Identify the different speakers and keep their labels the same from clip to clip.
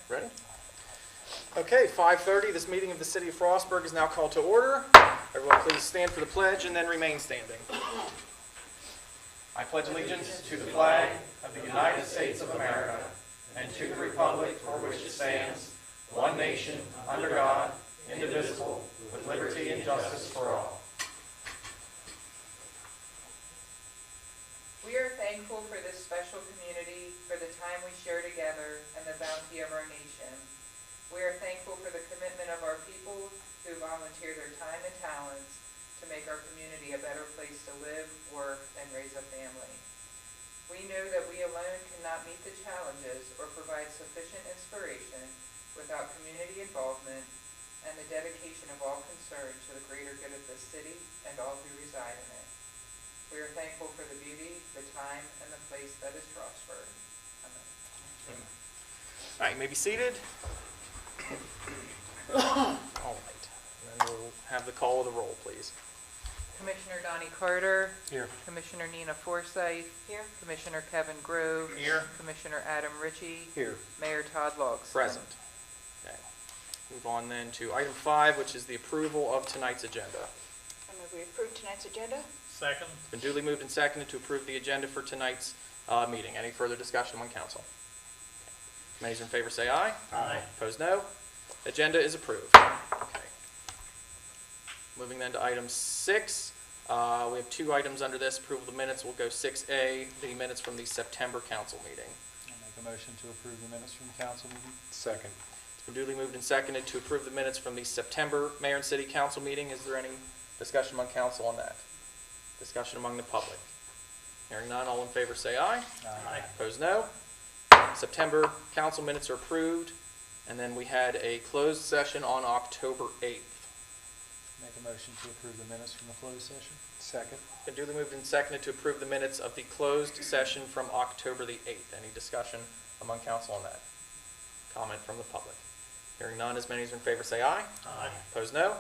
Speaker 1: Ready? Okay, 5:30, this meeting of the City of Frostburg is now called to order. Everyone please stand for the pledge and then remain standing. I pledge allegiance to the flag of the United States of America and to the republic for which it stands, one nation, under God, indivisible, with liberty and justice for all.
Speaker 2: We are thankful for this special community, for the time we share together, and the bounty of our nation. We are thankful for the commitment of our people who volunteer their time and talents to make our community a better place to live, work, and raise a family. We know that we alone cannot meet the challenges or provide sufficient inspiration without community involvement and the dedication of all concerned to the greater good of the city and all who reside in it. We are thankful for the beauty, the time, and the place that is Frostburg. Amen.
Speaker 1: All right, you may be seated. All right, and then we'll have the call of the roll, please.
Speaker 2: Commissioner Donnie Carter.
Speaker 1: Here.
Speaker 2: Commissioner Nina Forsyth. Here. Commissioner Kevin Grove.
Speaker 1: Here.
Speaker 2: Commissioner Adam Ritchie.
Speaker 1: Here.
Speaker 2: Mayor Todd Logsdon.
Speaker 1: Present. Okay. Move on then to item 5, which is the approval of tonight's agenda.
Speaker 3: I move we approve tonight's agenda.
Speaker 4: Second.
Speaker 1: It's been duly moved and seconded to approve the agenda for tonight's meeting. Any further discussion among council? Many in favor say aye.
Speaker 4: Aye.
Speaker 1: Opposed, no. Agenda is approved. Okay. Moving then to item 6. We have 2 items under this. Approval of the minutes. We'll go 6A, the minutes from the September council meeting.
Speaker 4: I'll make a motion to approve the minutes from the council meeting.
Speaker 5: Second.
Speaker 1: It's been duly moved and seconded to approve the minutes from the September mayor and city council meeting. Is there any discussion among council on that? Discussion among the public? Hearing none, all in favor say aye.
Speaker 4: Aye.
Speaker 1: Opposed, no. September council minutes are approved. And then we had a closed session on October 8th.
Speaker 4: Make a motion to approve the minutes from the closed session.
Speaker 5: Second.
Speaker 1: Been duly moved and seconded to approve the minutes of the closed session from October the 8th. Any discussion among council on that? Comment from the public? Hearing none, as many as are in favor say aye.
Speaker 4: Aye.
Speaker 1: Opposed, no.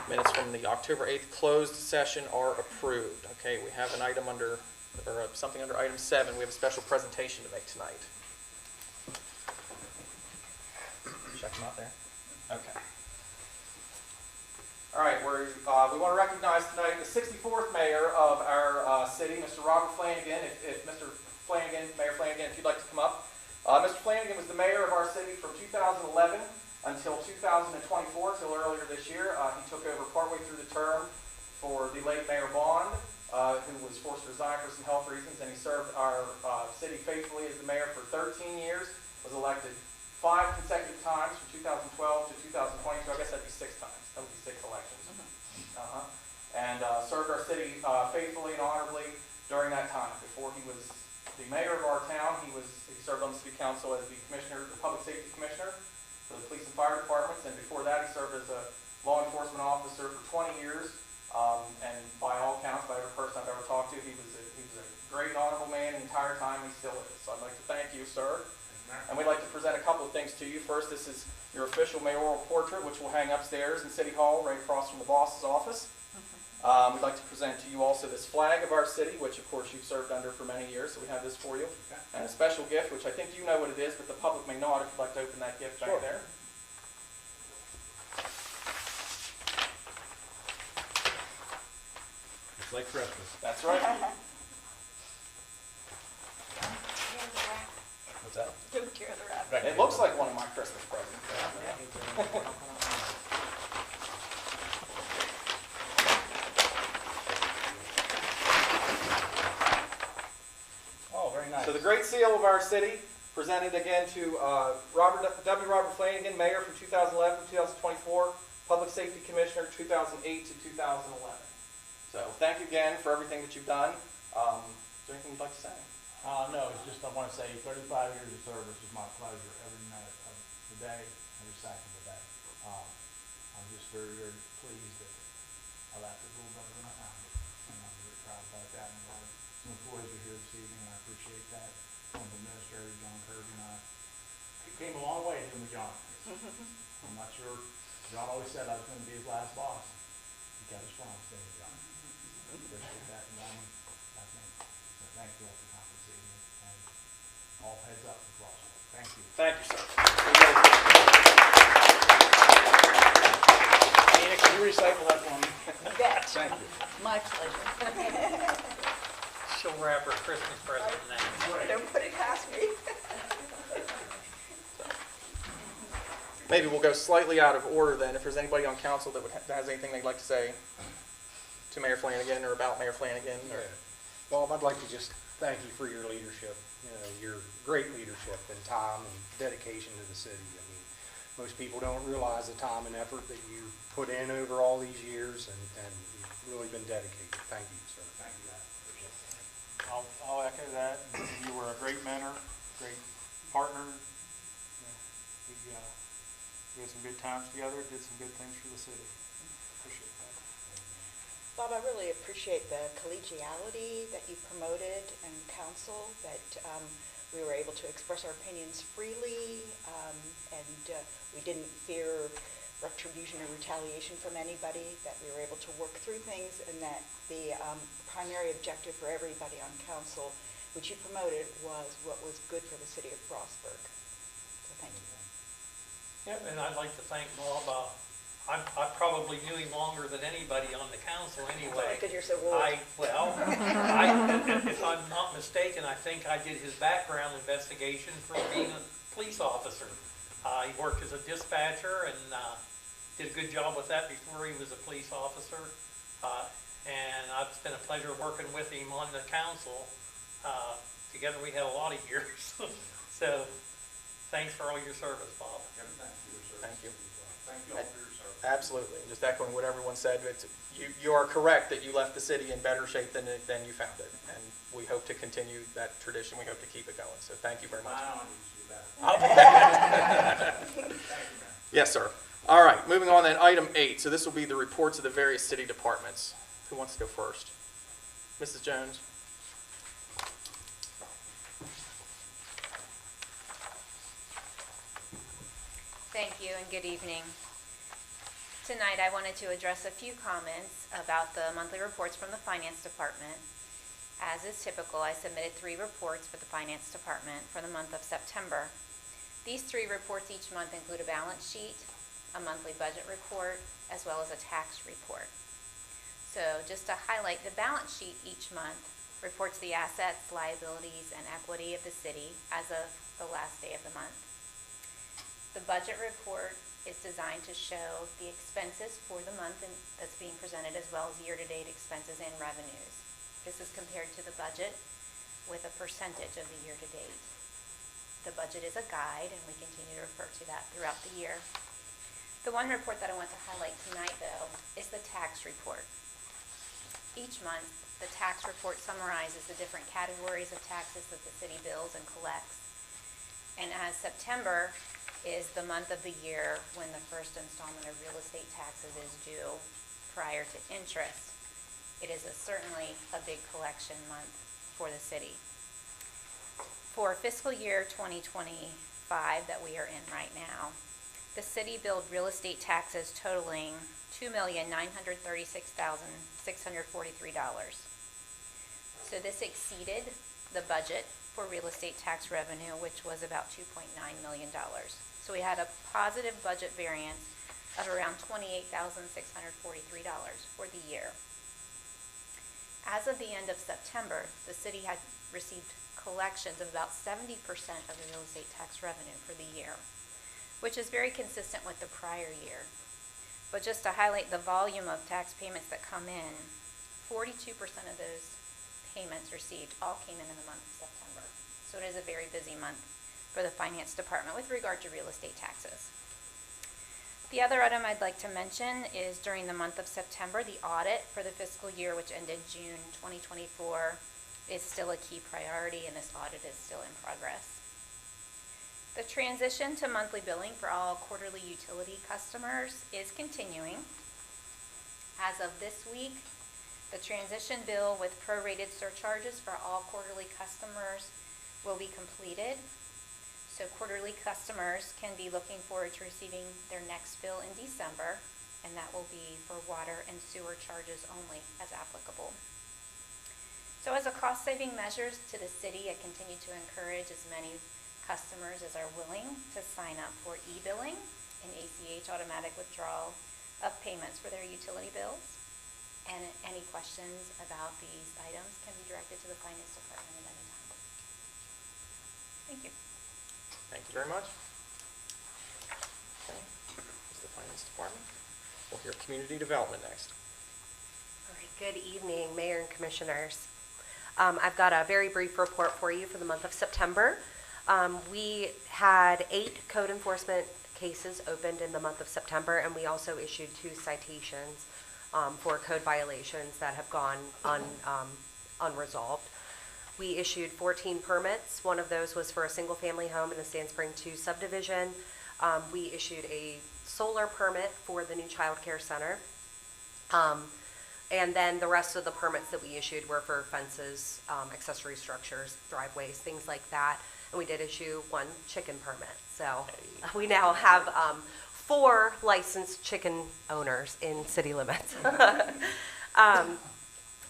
Speaker 1: Minutes from the October 8th closed session are approved. Okay, we have an item under, or something under item 7. We have a special presentation to make tonight. Check them out there. Okay. All right, we want to recognize tonight the 64th mayor of our city, Mr. Robert Flanagan. If Mr. Flanagan, Mayor Flanagan, if you'd like to come up. Mr. Flanagan was the mayor of our city from 2011 until 2024, till earlier this year. He took over partway through the term for the late Mayor Bond, who was forced to resign for some health reasons, and he served our city faithfully as the mayor for 13 years, was elected 5 consecutive times from 2012 to 2022. I guess that'd be 6 times. That would be 6 elections. And served our city faithfully and honorably during that time. Before he was the mayor of our town, he served on the city council as the commissioner, the public safety commissioner for the police and fire departments. And before that, he served as a law enforcement officer for 20 years. And by all accounts, by every person I've ever talked to, he was a great, honorable man the entire time. He still is. So I'd like to thank you, sir. And we'd like to present a couple of things to you. First, this is your official mayoral portrait, which will hang upstairs in City Hall, right across from the boss's office. We'd like to present to you also this flag of our city, which of course you've served under for many years, so we have this for you. And a special gift, which I think you know what it is, but the public may not, if you'd like to open that gift back there.
Speaker 5: It's like Christmas.
Speaker 1: That's right. What's that?
Speaker 3: Take care of the wrap.
Speaker 1: It looks like one of my Christmas presents.
Speaker 4: Oh, very nice.
Speaker 1: So the great seal of our city, presented again to Robert Flanagan, mayor from 2011 to 2024, public safety commissioner 2008 to 2011. So thank you again for everything that you've done. Is there anything you'd like to say?
Speaker 6: No, it's just, I want to say 35 years of service is my pleasure every minute of the day, every second of the day. I'm just very, very pleased that I left it a little better than I found it. And I'm very proud about that. And a lot of some employees are here this evening, and I appreciate that. From the administrator, John Kirby, and I came a long way, didn't we, John? I'm not sure. John always said I was going to be his last boss. He got us wrong, didn't he, John? Appreciate that, and I think so. Thank you all for compensating me. And all heads up for Crossville. Thank you.
Speaker 1: Thank you, sir. Nina, can you recycle that for me?
Speaker 3: You bet.
Speaker 1: Thank you.
Speaker 3: My pleasure.
Speaker 5: She'll wrap her Christmas present now.
Speaker 3: Don't put it past me.
Speaker 1: Maybe we'll go slightly out of order then. If there's anybody on council that has anything they'd like to say to Mayor Flanagan or about Mayor Flanagan. Or...
Speaker 7: Bob, I'd like to just thank you for your leadership, your great leadership and time and dedication to the city. I mean, most people don't realize the time and effort that you put in over all these years, and you've really been dedicated. Thank you, sir.
Speaker 6: Thank you, guys. Appreciate it.
Speaker 4: I'll echo that. You were a great mentor, great partner. We had some good times together, did some good things for the city. Appreciate that.
Speaker 3: Bob, I really appreciate the collegiality that you promoted in council, that we were able to express our opinions freely, and we didn't fear retribution or retaliation from anybody, that we were able to work through things, and that the primary objective for everybody on council, which you promoted, was what was good for the city of Frostburg. So thank you.
Speaker 5: Yeah, and I'd like to thank Bob. I probably knew him longer than anybody on the council anyway.
Speaker 3: Because you're so old.
Speaker 5: If I'm not mistaken, I think I did his background investigation for being a police officer. He worked as a dispatcher and did a good job with that before he was a police officer. And it's been a pleasure working with him on the council. Together we had a lot of years. So thanks for all your service, Bob.
Speaker 1: Thank you.
Speaker 6: Thank you all for your service.
Speaker 1: Absolutely. Just echoing what everyone said, you are correct that you left the city in better shape than you found it. And we hope to continue that tradition. We hope to keep it going. So thank you very much. I'll be back.
Speaker 6: Thank you, man.
Speaker 1: Yes, sir. All right, moving on then, item 8. So this will be the reports of the various city departments. Who wants to go first? Mrs. Jones?
Speaker 8: Thank you and good evening. Tonight I wanted to address a few comments about the monthly reports from the Finance Department. As is typical, I submitted 3 reports for the Finance Department for the month of September. These 3 reports each month include a balance sheet, a monthly budget report, as well as a tax report. So just to highlight, the balance sheet each month reports the assets, liabilities, and equity of the city as of the last day of the month. The budget report is designed to show the expenses for the month that's being presented, as well as year-to-date expenses and revenues. This is compared to the budget with a percentage of the year-to-date. The budget is a guide, and we continue to refer to that throughout the year. The one report that I want to highlight tonight, though, is the tax report. Each month, the tax report summarizes the different categories of taxes that the city bills and collects. And as September is the month of the year when the first installment of real estate taxes is due prior to interest, it is certainly a big collection month for the city. For fiscal year 2025 that we are in right now, the city billed real estate taxes totaling $2,936,643. So this exceeded the budget for real estate tax revenue, which was about $2.9 million. So we had a positive budget variance of around $28,643 for the year. As of the end of September, the city had received collections of about 70% of the real estate tax revenue for the year, which is very consistent with the prior year. But just to highlight the volume of tax payments that come in, 42% of those payments received all came in the month of September. So it is a very busy month for the Finance Department with regard to real estate taxes. The other item I'd like to mention is during the month of September, the audit for the fiscal year, which ended June 2024, is still a key priority, and this audit is still in progress. The transition to monthly billing for all quarterly utility customers is continuing. As of this week, the transition bill with prorated surcharges for all quarterly customers will be completed. So quarterly customers can be looking forward to receiving their next bill in December, and that will be for water and sewer charges only as applicable. So as a cost-saving measures to the city, I continue to encourage as many customers as are willing to sign up for e-billing and ACH automatic withdrawal of payments for their utility bills. And any questions about these items can be directed to the Finance Department at any time. Thank you.
Speaker 1: Thank you very much. Okay, that's the Finance Department. We'll hear Community Development next.
Speaker 9: All right, good evening, Mayor and Commissioners. I've got a very brief report for you for the month of September. We had 8 code enforcement cases opened in the month of September, and we also issued 2 citations for code violations that have gone unresolved. We issued 14 permits. One of those was for a single-family home in the Sand Spring 2 subdivision. We issued a solar permit for the new child care center. And then the rest of the permits that we issued were for fences, accessory structures, driveways, things like that. And we did issue 1 chicken permit. So we now have 4 licensed chicken owners in city limits.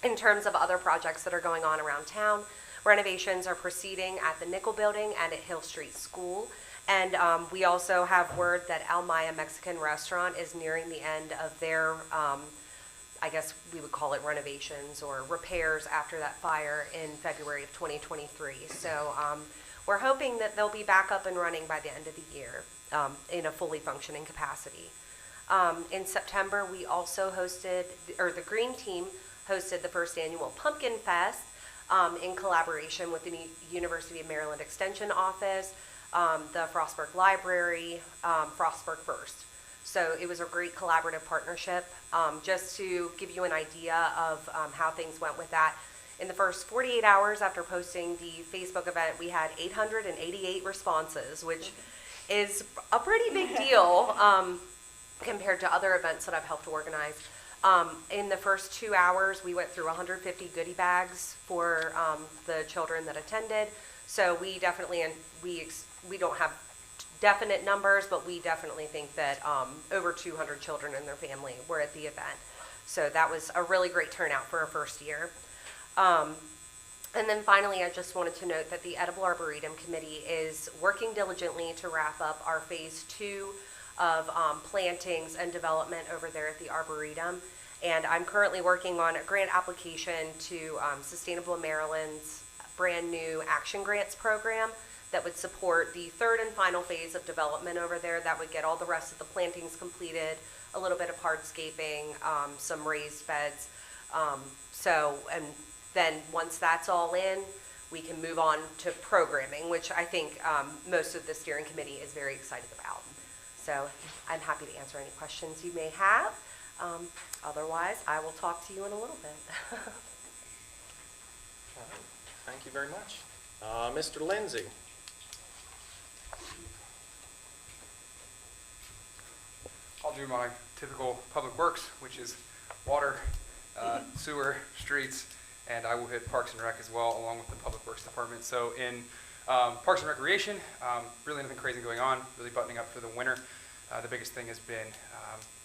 Speaker 9: In terms of other projects that are going on around town, renovations are proceeding at the Nickel Building and at Hill Street School. And we also have word that El Maya Mexican Restaurant is nearing the end of their I guess we would call it renovations or repairs after that fire in February of 2023. So we're hoping that they'll be back up and running by the end of the year in a fully functioning capacity. In September, we also hosted, or the Green Team hosted the first annual Pumpkin Fest in collaboration with the University of Maryland Extension Office, the Frostburg Library, Frostburg First. So it was a great collaborative partnership. Just to give you an idea of how things went with that, in the first 48 hours after posting the Facebook event, we had 888 responses, which is a pretty big deal compared to other events that I've helped organize. In the first 2 hours, we went through 150 goodie bags for the children that attended. So we definitely, and we don't have definite numbers, but we definitely think that over 200 children and their family were at the event. So that was a really great turnout for our first year. And then finally, I just wanted to note that the Edible Arboretum Committee is working diligently to wrap up our phase 2 of plantings and development over there at the Arboretum. And I'm currently working on a grant application to Sustainable Maryland's brand new Action Grants program that would support the 3rd and final phase of development over there. That would get all the rest of the plantings completed, a little bit of hardscaping, some raised beds. And then once that's all in, we can move on to programming, which I think most of the steering committee is very excited about. So I'm happy to answer any questions you may have. Otherwise, I will talk to you in a little bit.
Speaker 1: All right. Thank you very much. Mr. Lindsay.
Speaker 10: I'll do my typical public works, which is water, sewer, streets, and I will hit Parks and Rec as well, along with the Public Works Department. So in Parks and Recreation, really nothing crazy going on, really buttoning up for the winter. The biggest thing has been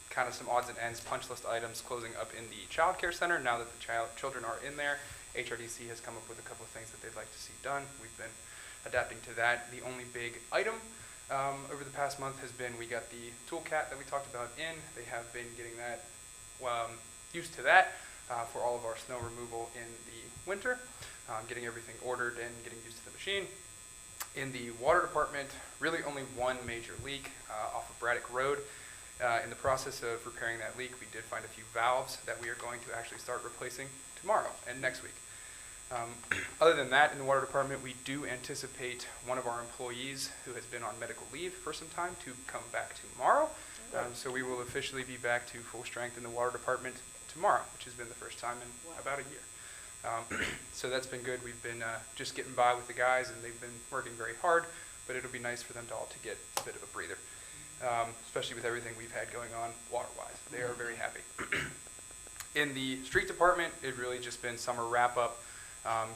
Speaker 10: kind of some odds and ends, punch list items closing up in the Child Care Center. Now that the children are in there, HRDC has come up with a couple of things that they'd like to see done. We've been adapting to that. The only big item over the past month has been we got the toolcat that we talked about in. They have been getting that used to that for all of our snow removal in the winter, getting everything ordered and getting used to the machine. In the water department, really only one major leak off of Braddock Road. In the process of repairing that leak, we did find a few valves that we are going to actually start replacing tomorrow and next week. Other than that, in the water department, we do anticipate one of our employees who has been on medical leave for some time to come back tomorrow. So we will officially be back to full strength in the water department tomorrow, which has been the first time in about a year. So that's been good. We've been just getting by with the guys, and they've been working very hard, but it'll be nice for them to all to get a bit of a breather, especially with everything we've had going on water-wise. They are very happy. In the street department, it really just been summer wrap-up,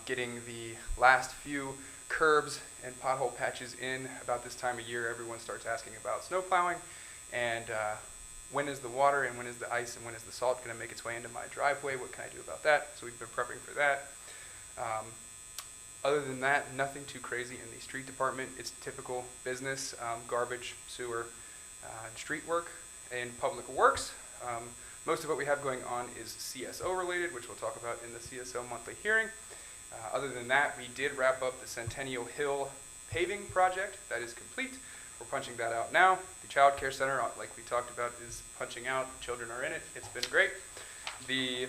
Speaker 10: getting the last few curbs and pothole patches in. About this time of year, everyone starts asking about snow plowing, and when is the water and when is the ice and when is the salt going to make its way into my driveway? What can I do about that? So we've been prepping for that. Other than that, nothing too crazy in the street department. It's typical business, garbage, sewer, and street work. In public works, most of what we have going on is CSO related, which we'll talk about in the CSO monthly hearing. Other than that, we did wrap up the Centennial Hill paving project. That is complete. We're punching that out now. The Child Care Center, like we talked about, is punching out. Children are in it. It's been great. The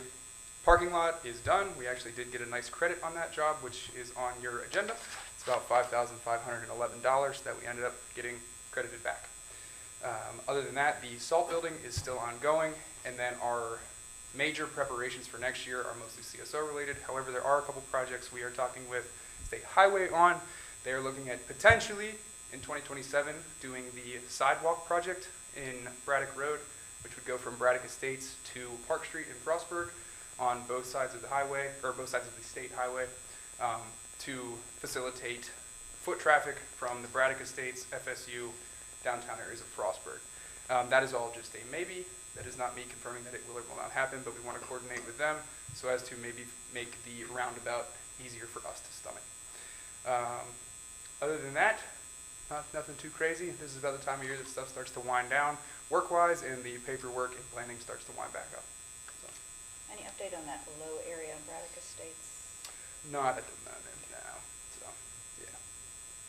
Speaker 10: parking lot is done. We actually did get a nice credit on that job, which is on your agenda. It's about $5,511 that we ended up getting credited back. Other than that, the salt building is still ongoing, and then our major preparations for next year are mostly CSO related. However, there are a couple projects we are talking with State Highway on. They are looking at potentially in 2027 doing the sidewalk project in Braddock Road, which would go from Braddock Estates to Park Street in Frostburg on both sides of the highway, or both sides of the state highway, to facilitate foot traffic from the Braddock Estates, FSU, downtown areas of Frostburg. That is all just a maybe. That is not me confirming that it will or will not happen, but we want to coordinate with them so as to maybe make the roundabout easier for us to stomach. Other than that, nothing too crazy. This is about the time of year that stuff starts to wind down work-wise, and the paperwork and planning starts to wind back up. So,
Speaker 3: Any update on that low area on Braddock Estates?
Speaker 10: not at the moment now. So, yeah.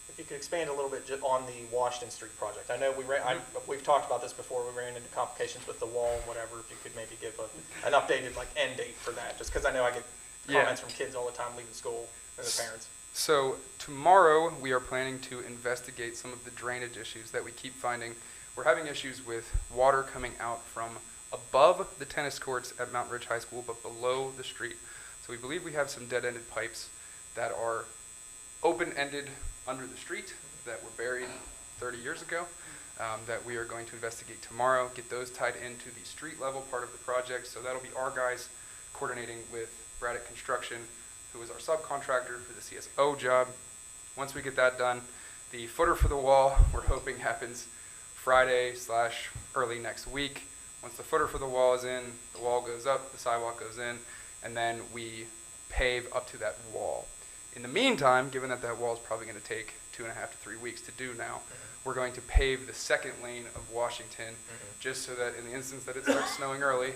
Speaker 1: If you could expand a little bit on the Washington Street project. I know we've talked about this before. We ran into complications with the wall and whatever. If you could maybe give an updated end date for that, just because I know I get comments from kids all the time leaving school and their parents.
Speaker 10: So tomorrow we are planning to investigate some of the drainage issues that we keep finding. We're having issues with water coming out from above the tennis courts at Mount Ridge High School, but below the street. So we believe we have some dead-ended pipes that are open-ended under the street that were buried 30 years ago, that we are going to investigate tomorrow, get those tied into the street level part of the project. So that'll be our guys coordinating with Braddock Construction, who is our subcontractor for the CSO job. Once we get that done, the footer for the wall, we're hoping happens Friday/early next week. Once the footer for the wall is in, the wall goes up, the sidewalk goes in, and then we pave up to that wall. In the meantime, given that that wall is probably going to take 2.5 to 3 weeks to do now, we're going to pave the second lane of Washington, just so that in the instance that it starts snowing early,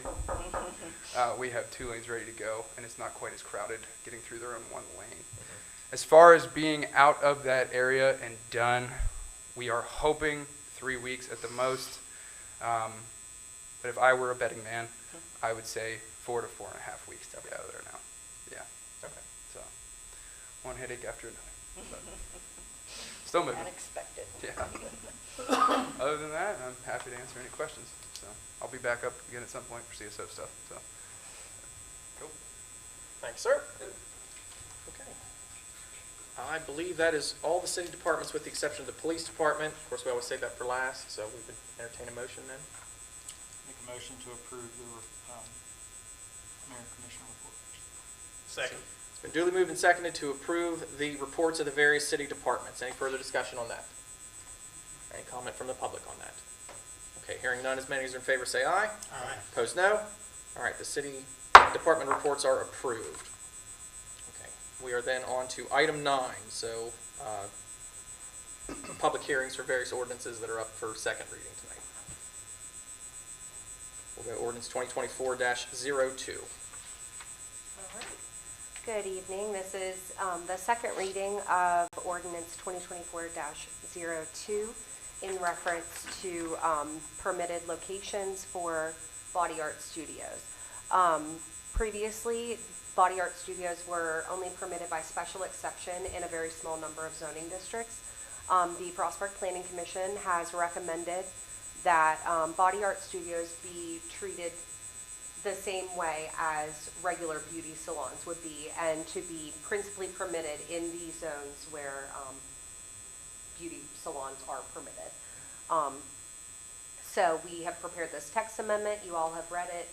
Speaker 10: we have 2 lanes ready to go, and it's not quite as crowded getting through there in 1 lane. As far as being out of that area and done, we are hoping 3 weeks at the most. But if I were a betting man, I would say 4 to 4.5 weeks to get out of there now. Yeah.
Speaker 1: Okay.
Speaker 10: So, one headache after another. But still moving.
Speaker 3: Unexpected.
Speaker 10: Yeah. Other than that, I'm happy to answer any questions. So I'll be back up again at some point for CSO stuff. So, cool.
Speaker 1: Thanks, sir. Okay. I believe that is all the city departments with the exception of the police department. Of course, we always save that for last, so we would entertain a motion then.
Speaker 4: Make a motion to approve the mayor and commissioner report.
Speaker 5: Second.
Speaker 1: It's been duly moved and seconded to approve the reports of the various city departments. Any further discussion on that? Any comment from the public on that? Okay, hearing none, as many as are in favor say aye.
Speaker 5: Aye.
Speaker 1: Opposed, no. All right, the city department reports are approved. Okay, we are then on to item 9. So, public hearings for various ordinances that are up for second reading tonight. We'll go ordinance 2024-02.
Speaker 9: Good evening. This is the second reading of ordinance 2024-02 in reference to permitted locations for body art studios. Previously, body art studios were only permitted by special exception in a very small number of zoning districts. The Frostburg Planning Commission has recommended that body art studios be treated the same way as regular beauty salons would be, and to be principally permitted in the zones where beauty salons are permitted. So we have prepared this text amendment. You all have read it.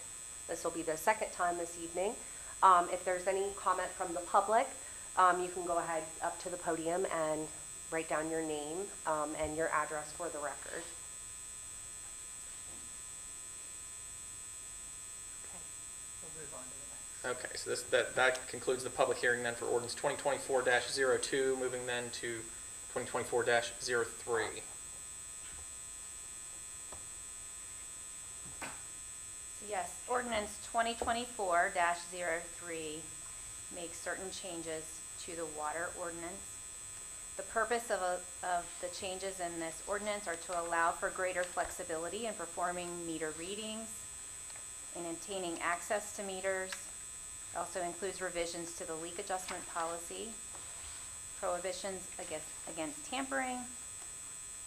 Speaker 9: This will be the second time this evening. If there's any comment from the public, you can go ahead up to the podium and write down your name and your address for the record.
Speaker 2: We'll move on to the next.
Speaker 1: Okay, so that concludes the public hearing then for ordinance 2024-02, moving then to 2024-03.
Speaker 8: Yes, ordinance 2024-03 makes certain changes to the water ordinance. The purpose of the changes in this ordinance are to allow for greater flexibility in performing meter readings, in obtaining access to meters. It also includes revisions to the leak adjustment policy, prohibitions against tampering,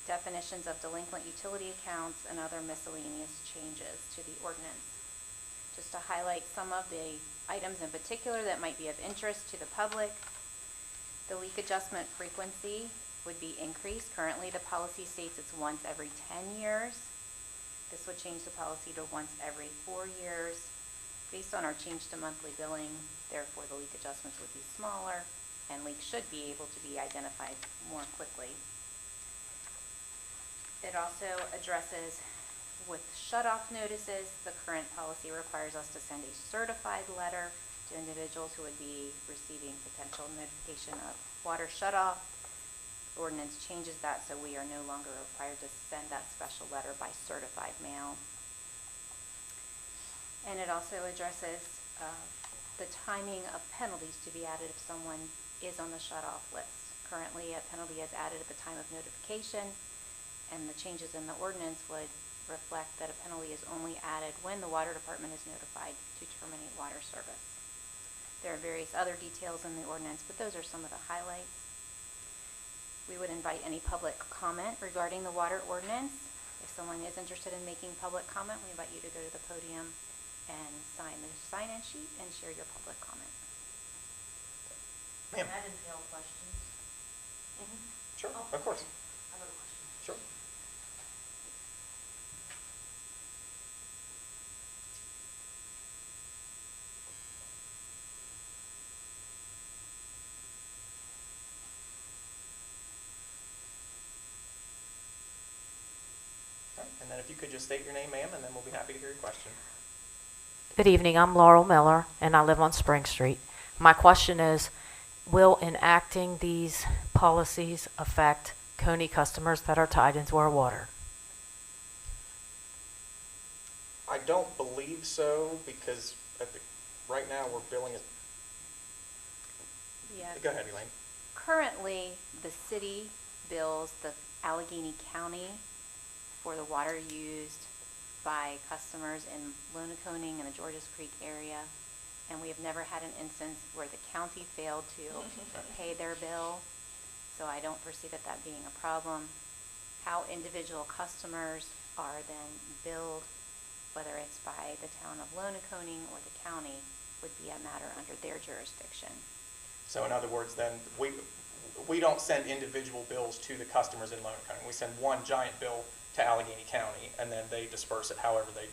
Speaker 8: definitions of delinquent utility accounts, and other miscellaneous changes to the ordinance. Just to highlight some of the items in particular that might be of interest to the public, the leak adjustment frequency would be increased. Currently, the policy states it's once every 10 years. This would change the policy to once every 4 years. Based on our change to monthly billing, therefore the leak adjustments would be smaller, and leaks should be able to be identified more quickly. It also addresses with shut-off notices. The current policy requires us to send a certified letter to individuals who would be receiving potential notification of water shut-off. The ordinance changes that, so we are no longer required to send that special letter by certified mail. And it also addresses the timing of penalties to be added if someone is on the shut-off list. Currently, a penalty is added at the time of notification, and the changes in the ordinance would reflect that a penalty is only added when the water department is notified to terminate water service. There are various other details in the ordinance, but those are some of the highlights. We would invite any public comment regarding the water ordinance. If someone is interested in making public comment, we invite you to go to the podium and sign the sign-in sheet and share your public comment.
Speaker 1: Ma'am.
Speaker 11: That entail questions?
Speaker 1: Sure,
Speaker 11: Oh,
Speaker 1: of course.
Speaker 11: I have a question.
Speaker 1: Sure. All right, and then if you could just state your name, ma'am, and then we'll be happy to hear your question.
Speaker 11: Good evening, I'm Laurel Miller, and I live on Spring Street. My question is, will enacting these policies affect Coney customers that are tied into our water?
Speaker 1: I don't believe so, because right now we're billing it.
Speaker 8: Yeah.
Speaker 1: Go ahead, Elaine.
Speaker 8: Currently, the city bills the Allegheny County for the water used by customers in Lonaconing and the Georges Creek area, and we have never had an instance where the county failed to pay their bill, so I don't foresee that being a problem. How individual customers are then billed, whether it's by the town of Lonaconing or the county, would be a matter under their jurisdiction.
Speaker 1: So in other words, then, we don't send individual bills to the customers in Lonaconing. We send one giant bill to Allegheny County, and then they disperse it however they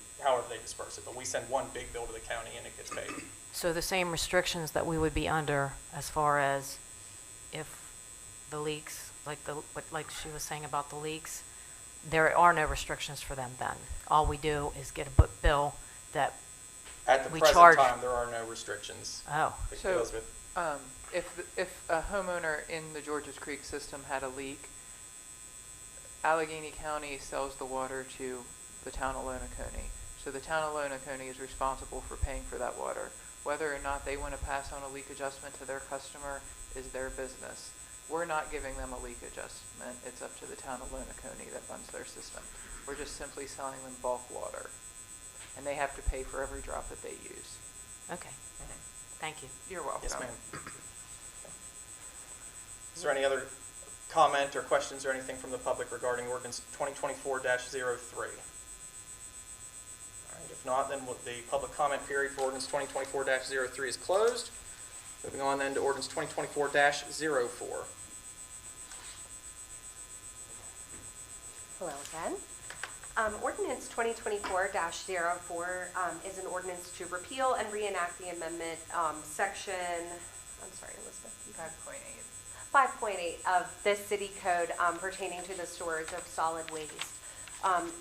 Speaker 1: disperse it. But we send one big bill to the county, and it gets paid.
Speaker 11: So the same restrictions that we would be under as far as if the leaks, like she was saying about the leaks, there are no restrictions for them then. All we do is get a bill that
Speaker 1: At the
Speaker 11: we
Speaker 1: present
Speaker 11: charge.
Speaker 1: time, there are no restrictions.
Speaker 11: Oh,
Speaker 2: So-
Speaker 1: Elizabeth?
Speaker 2: If a homeowner in the Georges Creek system had a leak, Allegheny County sells the water to the town of Lonaconing. So the town of Lonaconing is responsible for paying for that water. Whether or not they want to pass on a leak adjustment to their customer is their business. We're not giving them a leak adjustment. It's up to the town of Lonaconing that runs their system. We're just simply selling them bulk water. And they have to pay for every drop that they use.
Speaker 11: okay. Thank you.
Speaker 2: You're welcome.
Speaker 1: Yes, ma'am. Is there any other comment or questions or anything from the public regarding ordinance 2024-03? All right, if not, then the public comment period for ordinance 2024-03 is closed. Moving on then to ordinance 2024-04.
Speaker 9: Hello again. Ordinance 2024-04 is an ordinance to repeal and reenact the amendment section, I'm sorry, Elizabeth. 5.8 of this city code pertaining to the storage of solid waste.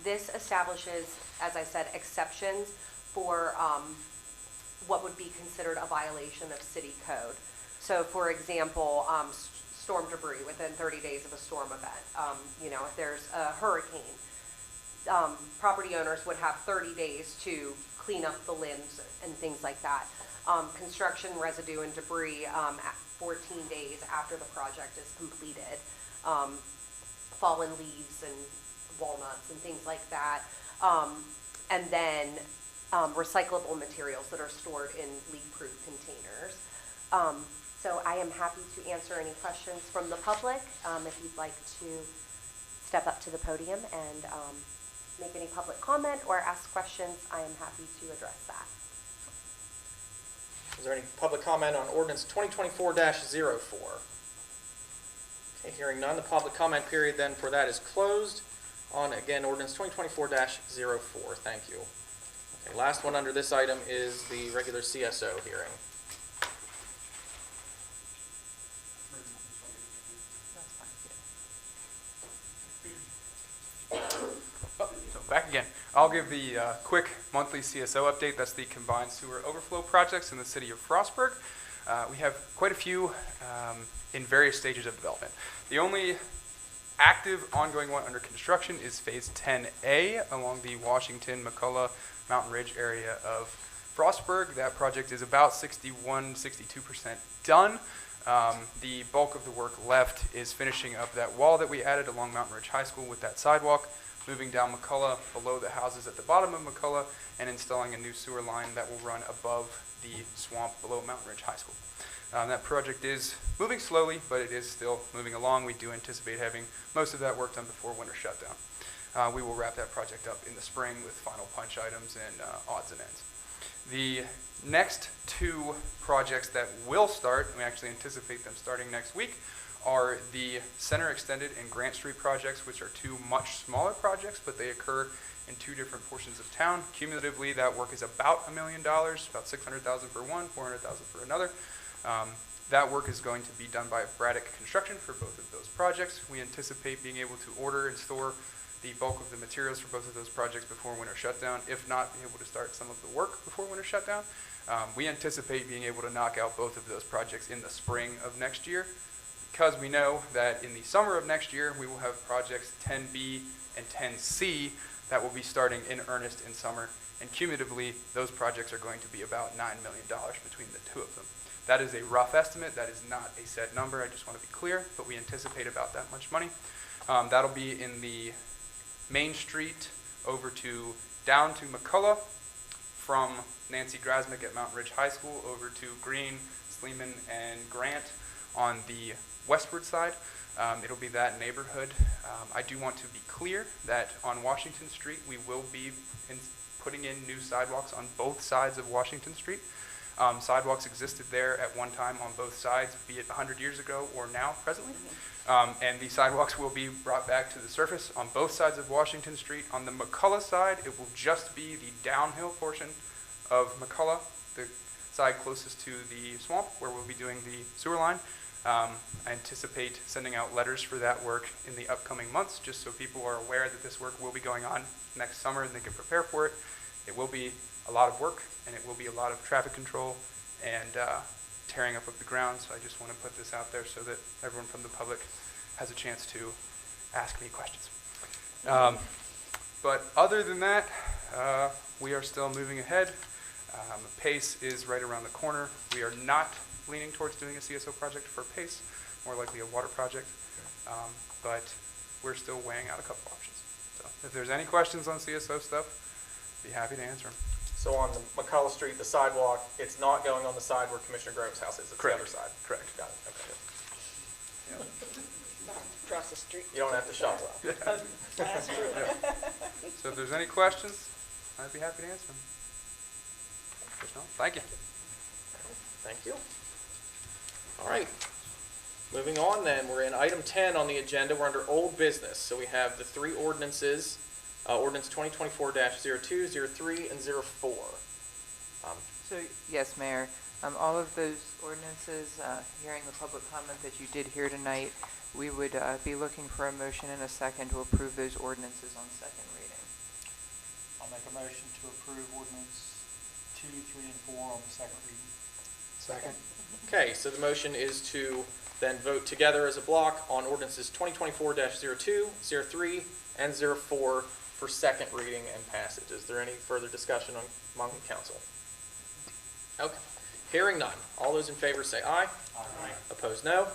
Speaker 9: This establishes, as I said, exceptions for what would be considered a violation of city code. So for example, storm debris within 30 days of a storm event. If there's a hurricane, property owners would have 30 days to clean up the limbs and things like that. Construction residue and debris, 14 days after the project is completed. Fallen leaves and walnuts and things like that. And then recyclable materials that are stored in leak-proof containers. So I am happy to answer any questions from the public. If you'd like to step up to the podium and make any public comment or ask questions, I am happy to address that.
Speaker 1: Is there any public comment on ordinance 2024-04? Okay, hearing none, the public comment period then for that is closed on, again, ordinance 2024-04. Thank you. Okay, last one under this item is the regular CSO hearing.
Speaker 10: So back again. I'll give the quick monthly CSO update. That's the combined sewer overflow projects in the city of Frostburg. We have quite a few in various stages of development. The only active ongoing one under construction is phase 10A along the Washington, McCullough, Mountain Ridge area of Frostburg. That project is about 62% done. The bulk of the work left is finishing up that wall that we added along Mountain Ridge High School with that sidewalk, moving down McCullough below the houses at the bottom of McCullough, and installing a new sewer line that will run above the swamp below Mountain Ridge High School. That project is moving slowly, but it is still moving along. We do anticipate having most of that work done before winter shutdown. We will wrap that project up in the spring with final punch items and odds and ends. The next two projects that will start, and we actually anticipate them starting next week, are the Center Extended and Grant Street projects, which are two much smaller projects, but they occur in two different portions of town. Cumulatively, that work is about $1 million, about $600,000 for one, $400,000 for another. That work is going to be done by Braddock Construction for both of those projects. We anticipate being able to order and store the bulk of the materials for both of those projects before winter shutdown, if not be able to start some of the work before winter shutdown. We anticipate being able to knock out both of those projects in the spring of next year, because we know that in the summer of next year, we will have projects 10B and 10C that will be starting in earnest in summer. And cumulatively, those projects are going to be about $9 million between the two of them. That is a rough estimate. That is not a set number. I just want to be clear, but we anticipate about that much money. That'll be in the Main Street over to down to McCullough, from Nancy Grasmick at Mountain Ridge High School over to Green, Sleeman, and Grant on the westward side. It'll be that neighborhood. I do want to be clear that on Washington Street, we will be putting in new sidewalks on both sides of Washington Street. Sidewalks existed there at one time on both sides, be it 100 years ago or now, presently. And the sidewalks will be brought back to the surface on both sides of Washington Street. On the McCullough side, it will just be the downhill portion of McCullough, the side closest to the swamp where we'll be doing the sewer line. I anticipate sending out letters for that work in the upcoming months, just so people are aware that this work will be going on next summer and they can prepare for it. It will be a lot of work, and it will be a lot of traffic control and tearing up of the ground, so I just want to put this out there so that everyone from the public has a chance to ask me questions. But other than that, we are still moving ahead. PACE is right around the corner. We are not leaning towards doing a CSO project for PACE, more likely a water project, but we're still weighing out a couple options. So if there's any questions on CSO stuff, be happy to answer them.
Speaker 1: So on the McCullough Street, the sidewalk, it's not going on the side where Commissioner Grove's house is, it's
Speaker 10: Correct.
Speaker 1: the other side?
Speaker 10: Correct.
Speaker 1: Got it, okay.
Speaker 3: Across the street.
Speaker 1: You don't have to shovel.
Speaker 3: That's true.
Speaker 10: So if there's any questions, I'd be happy to answer them. If not, thank you.
Speaker 1: Thank you. All right. Moving on then, we're in item 10 on the agenda. We're under old business. So we have the three ordinances, ordinance 2024-02, 03, and 04.
Speaker 2: So, yes, Mayor, all of those ordinances, hearing the public comment that you did hear tonight, we would be looking for a motion and a second to approve those ordinances on second reading.
Speaker 4: I'll make a motion to approve ordinance 2, 3, and 4 on the second reading.
Speaker 7: Second.
Speaker 1: Okay, so the motion is to then vote together as a block on ordinances 2024-02, 03, and 04 for second reading and passage. Is there any further discussion among the council? Okay. Hearing none. All those in favor say aye.
Speaker 4: Aye.
Speaker 1: Opposed, no.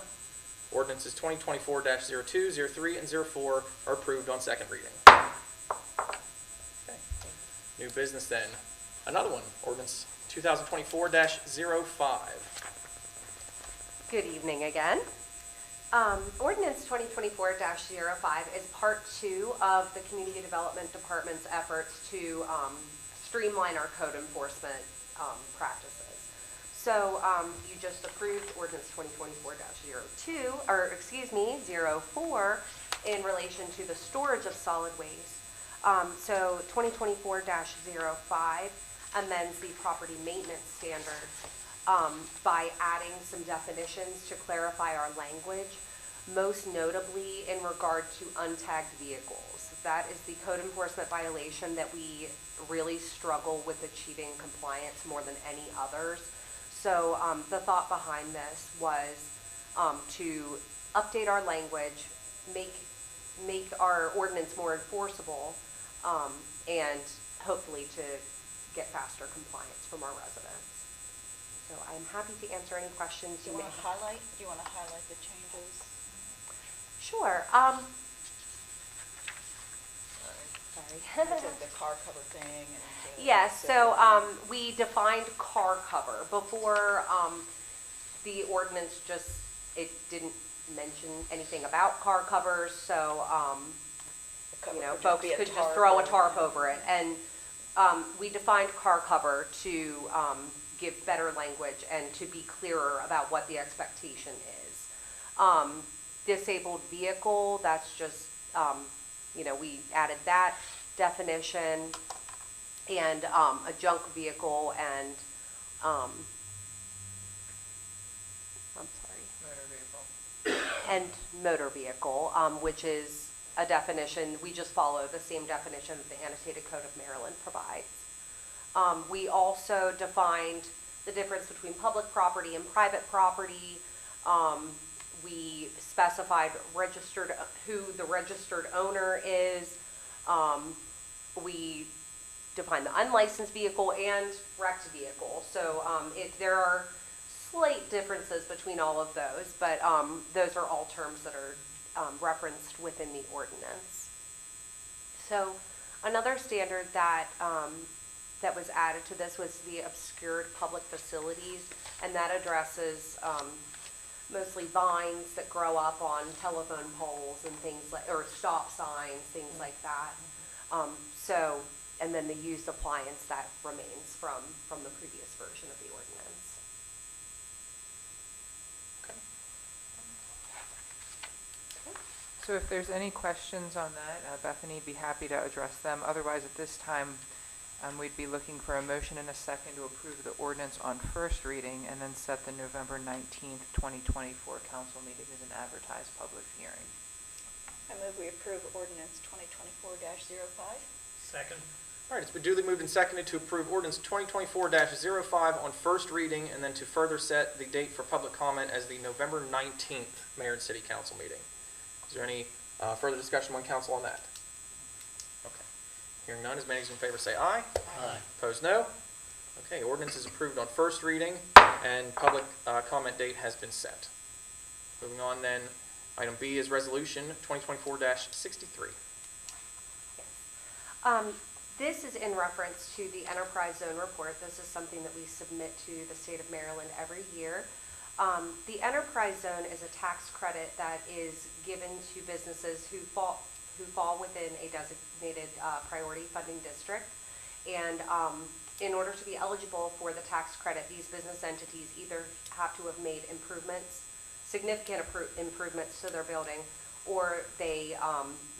Speaker 1: Ordinances 2024-02, 03, and 04 are approved on second reading. Okay. New business then. Another one, ordinance 2024-05.
Speaker 9: Good evening again. Ordinance 2024-05 is part 2 of the Community Development Department's efforts to streamline our code enforcement practices. So you just approved ordinance 2024-04 in relation to the storage of solid waste. So 2024-05 amends the property maintenance standards by adding some definitions to clarify our language, most notably in regard to untagged vehicles. That is the code enforcement violation that we really struggle with achieving compliance more than any others. So the thought behind this was to update our language, make our ordinance more enforceable, and hopefully to get faster compliance from our residents. So I'm happy to answer any questions
Speaker 3: Do
Speaker 9: you
Speaker 3: you
Speaker 9: may
Speaker 3: want to
Speaker 9: have.
Speaker 3: highlight, the changes?
Speaker 9: Sure. Sorry.
Speaker 3: The car cover thing and.
Speaker 9: Yes, so we defined car cover. Before, the ordinance it didn't mention anything about car covers, so, folks could just throw a tarp over it. And we defined car cover to give better language and to be clearer about what the expectation is. Disabled vehicle, that's just, we added that definition, and a junk vehicle and, I'm sorry. And motor vehicle, which is a definition, we just follow the same definition that the Annotated Code of Maryland provides. We also defined the difference between public property and private property. We specified who the registered owner is. We define the unlicensed vehicle and wrecked vehicle. So there are slight differences between all of those, but those are all terms that are referenced within the ordinance. So another standard that that was added to this was the obscured public facilities, and that addresses mostly vines that grow up on telephone poles and things like, or stop signs, things like that. And then the used appliance that remains from the previous version of the ordinance.
Speaker 2: So if there's any questions on that, Bethany would be happy to address them. Otherwise, at this time, we'd be looking for a motion and a second to approve the ordinance on first reading and then set the November 19th, 2024 council meeting as an advertised public hearing.
Speaker 3: I move we approve ordinance 2024-05.
Speaker 5: Second.
Speaker 1: All right, it's been duly moved and seconded to approve ordinance 2024-05 on first reading and then to further set the date for public comment as the November 19th Mayor and City Council meeting. Is there any further discussion among council on that? Okay. Hearing none, as many as in favor say aye.
Speaker 7: Aye.
Speaker 1: Opposed, no. Okay, ordinance is approved on first reading and public comment date has been set. Moving on then, item B is resolution 2024-63.
Speaker 9: This is in reference to the Enterprise Zone Report. This is something that we submit to the state of Maryland every year. The Enterprise Zone is a tax credit that is given to businesses who fall within a designated priority funding district. And in order to be eligible for the tax credit, these business entities either have to have made significant improvements to their building, or they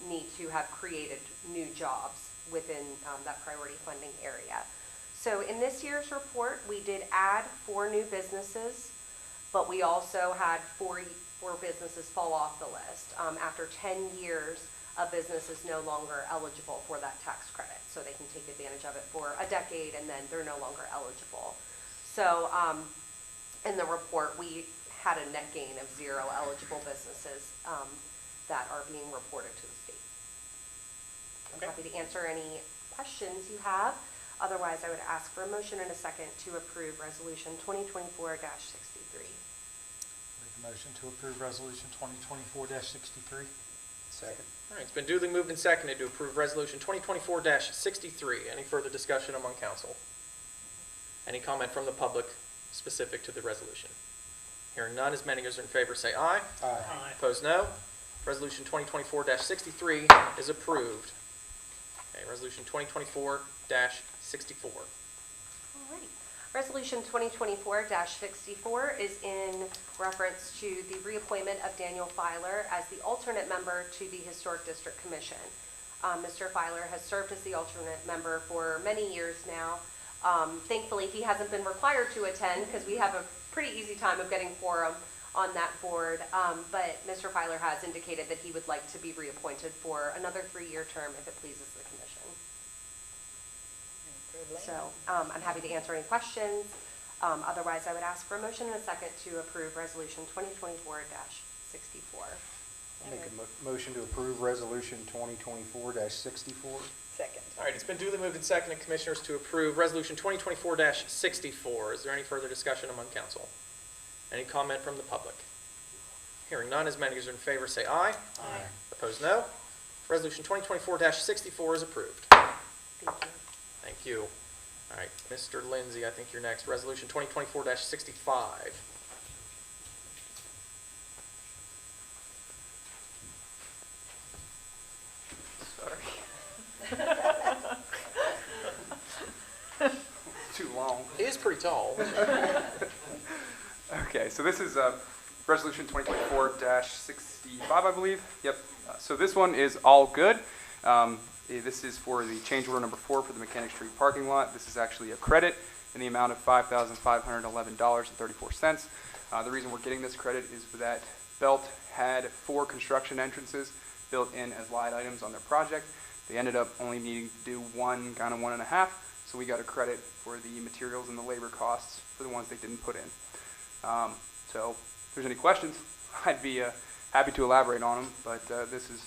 Speaker 9: need to have created new jobs within that priority funding area. So in this year's report, we did add 4 new businesses, but we also had four businesses fall off the list. After 10 years a business is no longer eligible for that tax credit. So they can take advantage of it for a decade and then they're no longer eligible. So in the report, we had a net gain of 0 eligible businesses that are being reported to the state. I'm happy to answer any questions you have. Otherwise, I would ask for a motion and a second to approve Resolution 2024-63.
Speaker 4: Make a motion to approve Resolution 2024-63.
Speaker 7: Second.
Speaker 1: All right, it's been duly moved and seconded to approve Resolution 2024-63. Any further discussion among council? Any comment from the public specific to the resolution? Hearing none, as many as are in favor say aye.
Speaker 7: Aye.
Speaker 1: Opposed, no. Resolution 2024-63 is approved. Okay, Resolution 2024-64.
Speaker 9: Alrighty. Resolution 2024-64 is in reference to the reappointment of Daniel Filer as the alternate member to the Historic District Commission. Mr. Filer has served as the alternate member for many years now. Thankfully, he hasn't been required to attend because we have a pretty easy time of getting quorum on that board. But Mr. Filer has indicated that he would like to be reappointed for another 3-year term if it pleases the commission. So I'm happy to answer any questions. Otherwise, I would ask for a motion and a second to approve Resolution 2024-64.
Speaker 7: I'll make a motion to approve Resolution 2024-64.
Speaker 3: Second.
Speaker 1: All right, it's been duly moved and seconded, Commissioners, to approve Resolution 2024-64. Is there any further discussion among council? Any comment from the public? Hearing none, as many as are in favor say aye.
Speaker 7: Aye.
Speaker 1: Opposed, no. Resolution 2024-64 is approved.
Speaker 9: Thank you.
Speaker 1: Thank you. All right, Mr. Lindsay, I think you're next. Resolution 2024-65.
Speaker 10: Too long.
Speaker 1: He is pretty tall.
Speaker 10: Okay, so this is Resolution 2024-65, I believe. Yep. So this one is all good. This is for the change order number 4 for the Mechanic Street parking lot. This is actually a credit in the amount of $5,511.34. The reason we're getting this credit is that Belt had 4 construction entrances built in as line items on their project. They ended up only needing to do 1, kind of 1.5. So we got a credit for the materials and the labor costs for the ones they didn't put in. So if there's any questions, I'd be happy to elaborate on them, but this is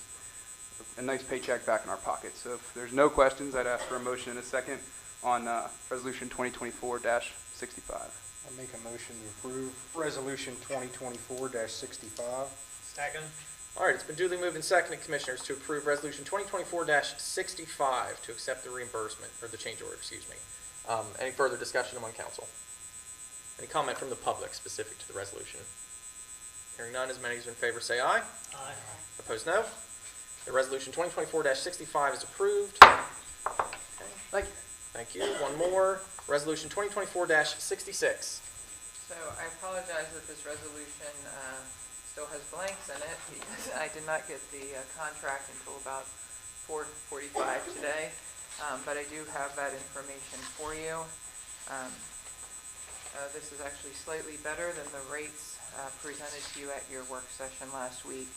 Speaker 10: a nice paycheck back in our pocket. So if there's no questions, I'd ask for a motion in a second on Resolution 2024-65.
Speaker 7: I'll make a motion to approve Resolution 2024-65.
Speaker 5: Second.
Speaker 1: All right, it's been duly moved and seconded, Commissioners, to approve Resolution 2024-65 to accept the reimbursement, or the change order, excuse me. Any further discussion among council? Any comment from the public specific to the resolution? Hearing none, as many as are in favor say aye.
Speaker 5: Aye.
Speaker 1: Opposed, no. The resolution 2024-65 is approved. Okay.
Speaker 10: Thank you.
Speaker 1: Thank you. One more, Resolution 2024-66.
Speaker 2: So I apologize that this resolution still has blanks in it because I did not get the contract until about 4:45 today, but I do have that information for you. This is actually slightly better than the rates presented to you at your work session last week.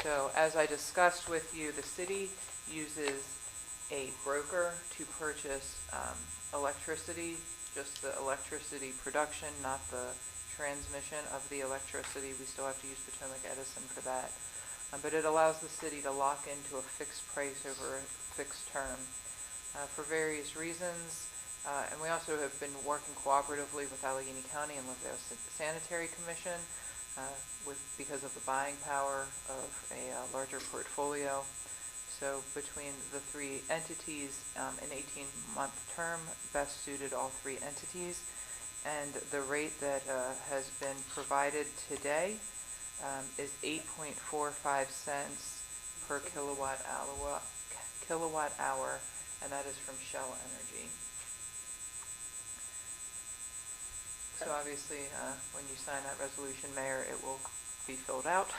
Speaker 2: So as I discussed with you, the city uses a broker to purchase electricity, just the electricity production, not the transmission of the electricity. We still have to use Potomac Edison for that. But it allows the city to lock into a fixed price over a fixed term for various reasons. And we also have been working cooperatively with Allegheny County and Livedale Sanitary Commission because of the buying power of a larger portfolio. So between the 3 entities, an 18-month term best suited all 3 entities. And the rate that has been provided today is 8.45 cents per kilowatt hour, and that is from Shell Energy. So obviously, when you sign that resolution, Mayor, it will be filled out.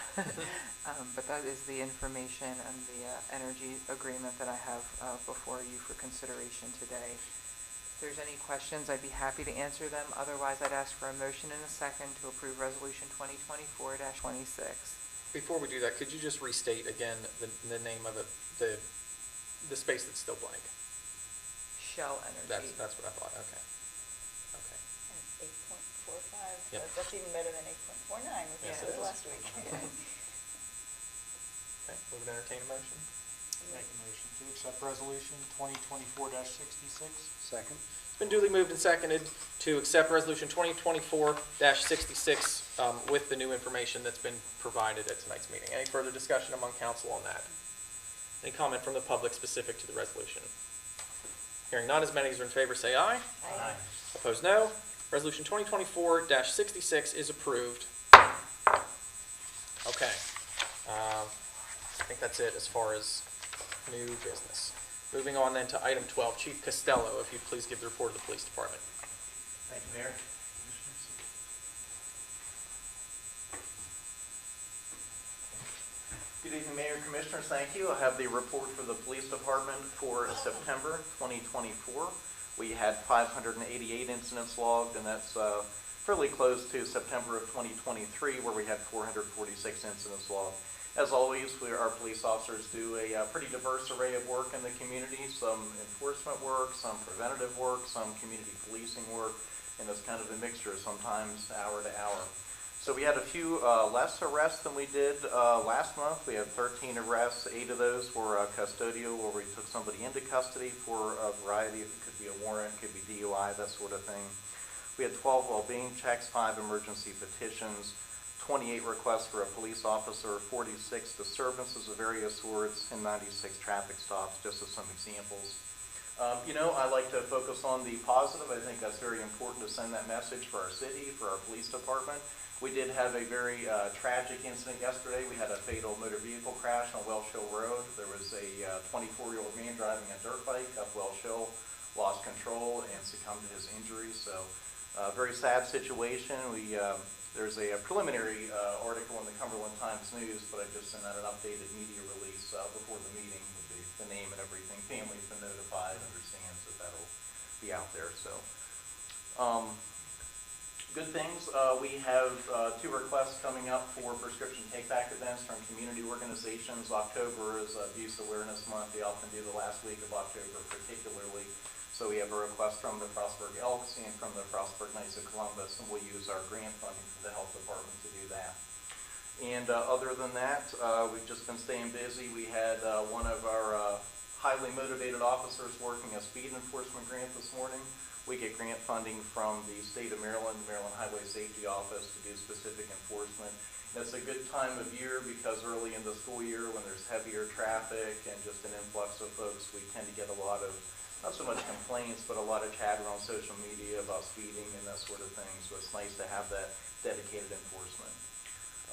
Speaker 2: But that is the information and the energy agreement that I have before you for consideration today. If there's any questions, I'd be happy to answer them. Otherwise, I'd ask for a motion and a second to approve Resolution 2024-26.
Speaker 1: Before we do that, could you just restate again the name of the space that's still blank?
Speaker 3: Shell Energy.
Speaker 1: That's what I thought, okay. Okay.
Speaker 3: And 8.45,
Speaker 1: Yep.
Speaker 3: that's even better than 8.49, which
Speaker 1: Yes,
Speaker 3: was
Speaker 1: it is.
Speaker 3: last week.
Speaker 1: Okay, we would entertain a motion.
Speaker 4: Make a motion to accept resolution 2024-66.
Speaker 7: Second?
Speaker 1: It's been duly moved and seconded to accept Resolution 2024-66 with the new information that's been provided at tonight's meeting. Any further discussion among council on that? Any comment from the public specific to the resolution? Hearing none, as many as are in favor say aye.
Speaker 3: Aye.
Speaker 1: Opposed, no. Resolution 2024-66 is approved. Okay. I think that's it as far as new business. Moving on then to item 12, Chief Costello, if you'd please give the report of the police department.
Speaker 12: Thank you, Mayor. Good evening, Mayor and Commissioners. Thank you. I have the report for the police department for September 2024. We had 588 incidents logged, and that's fairly close to September of 2023, where we had 446 incidents logged. As always, our police officers do a pretty diverse array of work in the community, some enforcement work, some preventative work, some community policing work, and it's kind of a mixture, sometimes hour to hour. So we had a few less arrests than we did last month. We had 13 arrests. 8 of those were custodial, where we took somebody into custody for a variety. It could be a warrant, could be DUI, that sort of thing. We had 12 well-being checks, 5 emergency petitions, 28 requests for a police officer, 46 disturbances of various sorts, and 96 traffic stops, just as some examples. I like to focus on the positive. I think that's very important to send that message for our city, for our police department. We did have a very tragic incident yesterday. We had a fatal motor vehicle crash on Welsh Hill Road. There was a 24-year-old man driving a dirt bike up Welsh Hill, lost control, and succumbed to his injuries. So, very sad situation. There's a preliminary article in the Cumberland Times News, but I just sent out an updated media release before the meeting with the name and everything. Family's been notified, understands that that'll be out there. So, good things. We have 2 requests coming up for prescription take-back events from community organizations. October is Abuse Awareness Month. They often do the last week of October particularly. So we have a request from the Frostburg Elks and from the Frostburg Knights of Columbus, and we'll use our grant funding from the health department to do that. And other than that, we've just been staying busy. We had one of our highly motivated officers working a speed enforcement grant this morning. We get grant funding from the state of Maryland, the Maryland Highway Safety Office, to do specific enforcement. It's a good time of year because early in the school year, when there's heavier traffic and just an influx of folks, we tend to get a lot of, not so much complaints, but a lot of chatter on social media about speeding and that sort of thing. So it's nice to have that dedicated enforcement.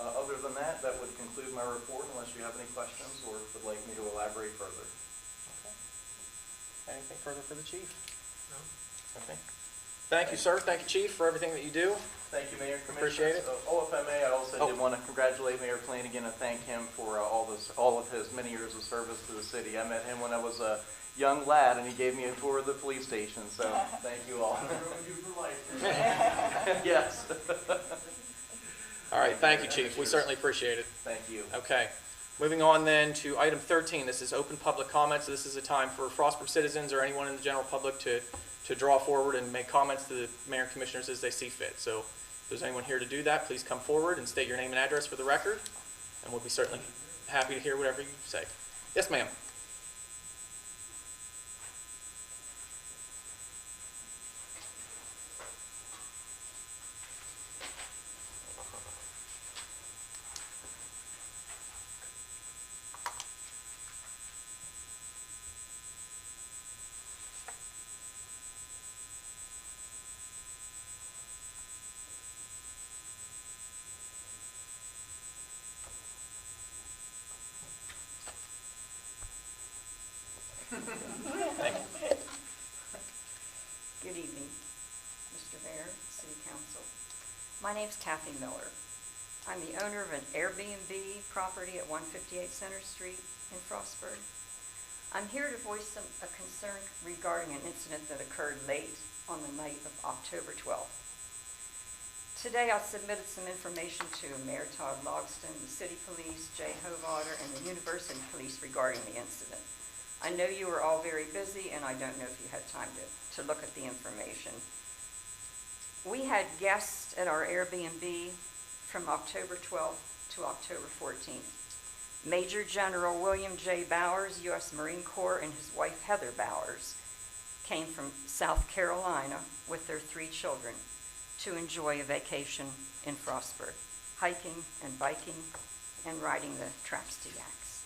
Speaker 12: Other than that, that would conclude my report unless you have any questions or would like me to elaborate further.
Speaker 1: Okay. Anything further for the chief? No. Okay. Thank you, sir. Thank you, Chief, for everything that you do.
Speaker 12: Thank you, Mayor and Commissioners.
Speaker 1: Appreciate it.
Speaker 12: If I may, I also did want to congratulate Mayor Flanagan and thank him for all of his many years of service to the city. I met him when I was a young lad, and he gave me a tour of the police station, so thank you all. You for life. Yes.
Speaker 1: All right, thank you, Chief. We certainly appreciate it.
Speaker 12: Thank you.
Speaker 1: Okay. Moving on then to item 13. This is open public comments. This is a time for Frostburg citizens or anyone in the general public to draw forward and make comments to the mayor and commissioners as they see fit. So if there's anyone here to do that, please come forward and state your name and address for the record, and we'll be certainly happy to hear whatever you say. Yes, ma'am.
Speaker 13: Good evening, Mr. Mayor, City Council. My name's Kathy Miller. I'm the owner of an Airbnb property at 158 Center Street in Frostburg. I'm here to voice a concern regarding an incident that occurred late on the night of October 12th. Today I submitted some information to Mayor Todd Logston, the City Police, Jay Hovater, and the University Police regarding the incident. I know you were all very busy, and I don't know if you had time to look at the information. We had guests at our Airbnb from October 12th to October 14th. Major General William J. Bowers, U.S. Marine Corps, and his wife Heather Bowers came from South Carolina with their 3 children to enjoy a vacation in Frostburg, hiking and biking and riding the tracks to yaks.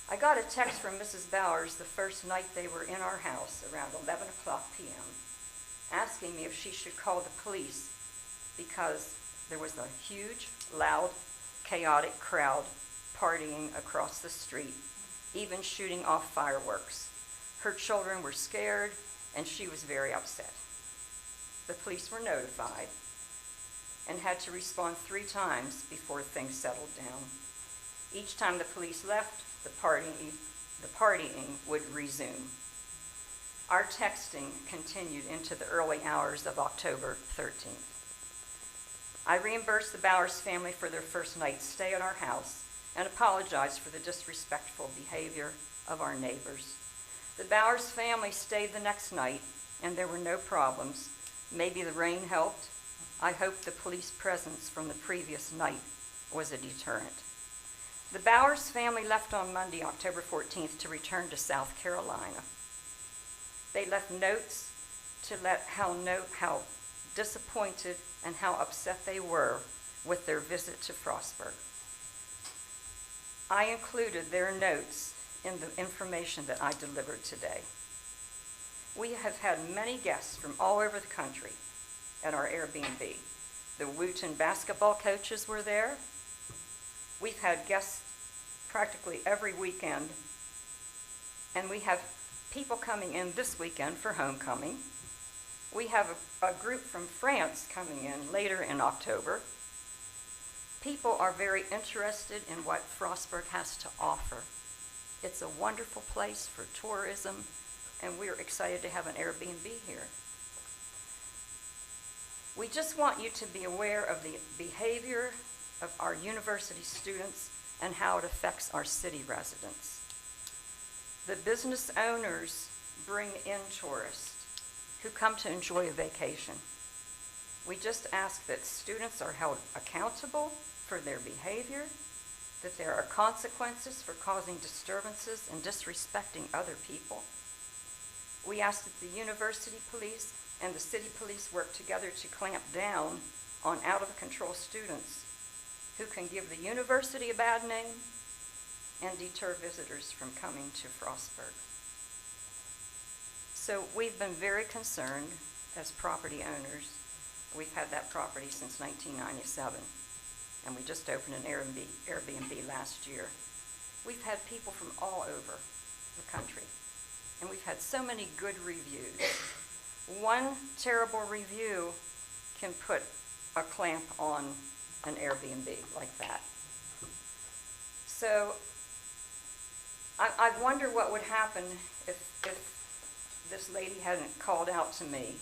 Speaker 13: I got a text from Mrs. Bowers the first night they were in our house around 11 o'clock p.m. asking me if she should call the police because there was a huge, loud, chaotic crowd partying across the street, even shooting off fireworks. Her children were scared, and she was very upset. The police were notified and had to respond 3 times before things settled down. Each time the police left, the partying would resume. Our texting continued into the early hours of October 13th. I reimbursed the Bowers family for their first night's stay at our house and apologized for the disrespectful behavior of our neighbors. The Bowers family stayed the next night, and there were no problems. Maybe the rain helped. I hope the police presence from the previous night was a deterrent. The Bowers family left on Monday, October 14th, to return to South Carolina. They left notes to let know how disappointed and how upset they were with their visit to Frostburg. I included their notes in the information that I delivered today. We have had many guests from all over the country at our Airbnb. The Wooten basketball coaches were there. We've had guests practically every weekend, and we have people coming in this weekend for homecoming. We have a group from France coming in later in October. People are very interested in what Frostburg has to offer. It's a wonderful place for tourism, and we're excited to have an Airbnb here. We just want you to be aware of the behavior of our university students and how it affects our city residents. The business owners bring in tourists who come to enjoy a vacation. We just ask that students are held accountable for their behavior, that there are consequences for causing disturbances and disrespecting other people. We ask that the university police and the city police work together to clamp down on out-of-control students who can give the university a bad name and deter visitors from coming to Frostburg. So we've been very concerned as property owners. We've had that property since 1997, and we just opened an Airbnb last year. We've had people from all over the country, and we've had so many good reviews. One terrible review can put a clamp on an Airbnb like that. So I wonder what would happen if this lady hadn't called out to me.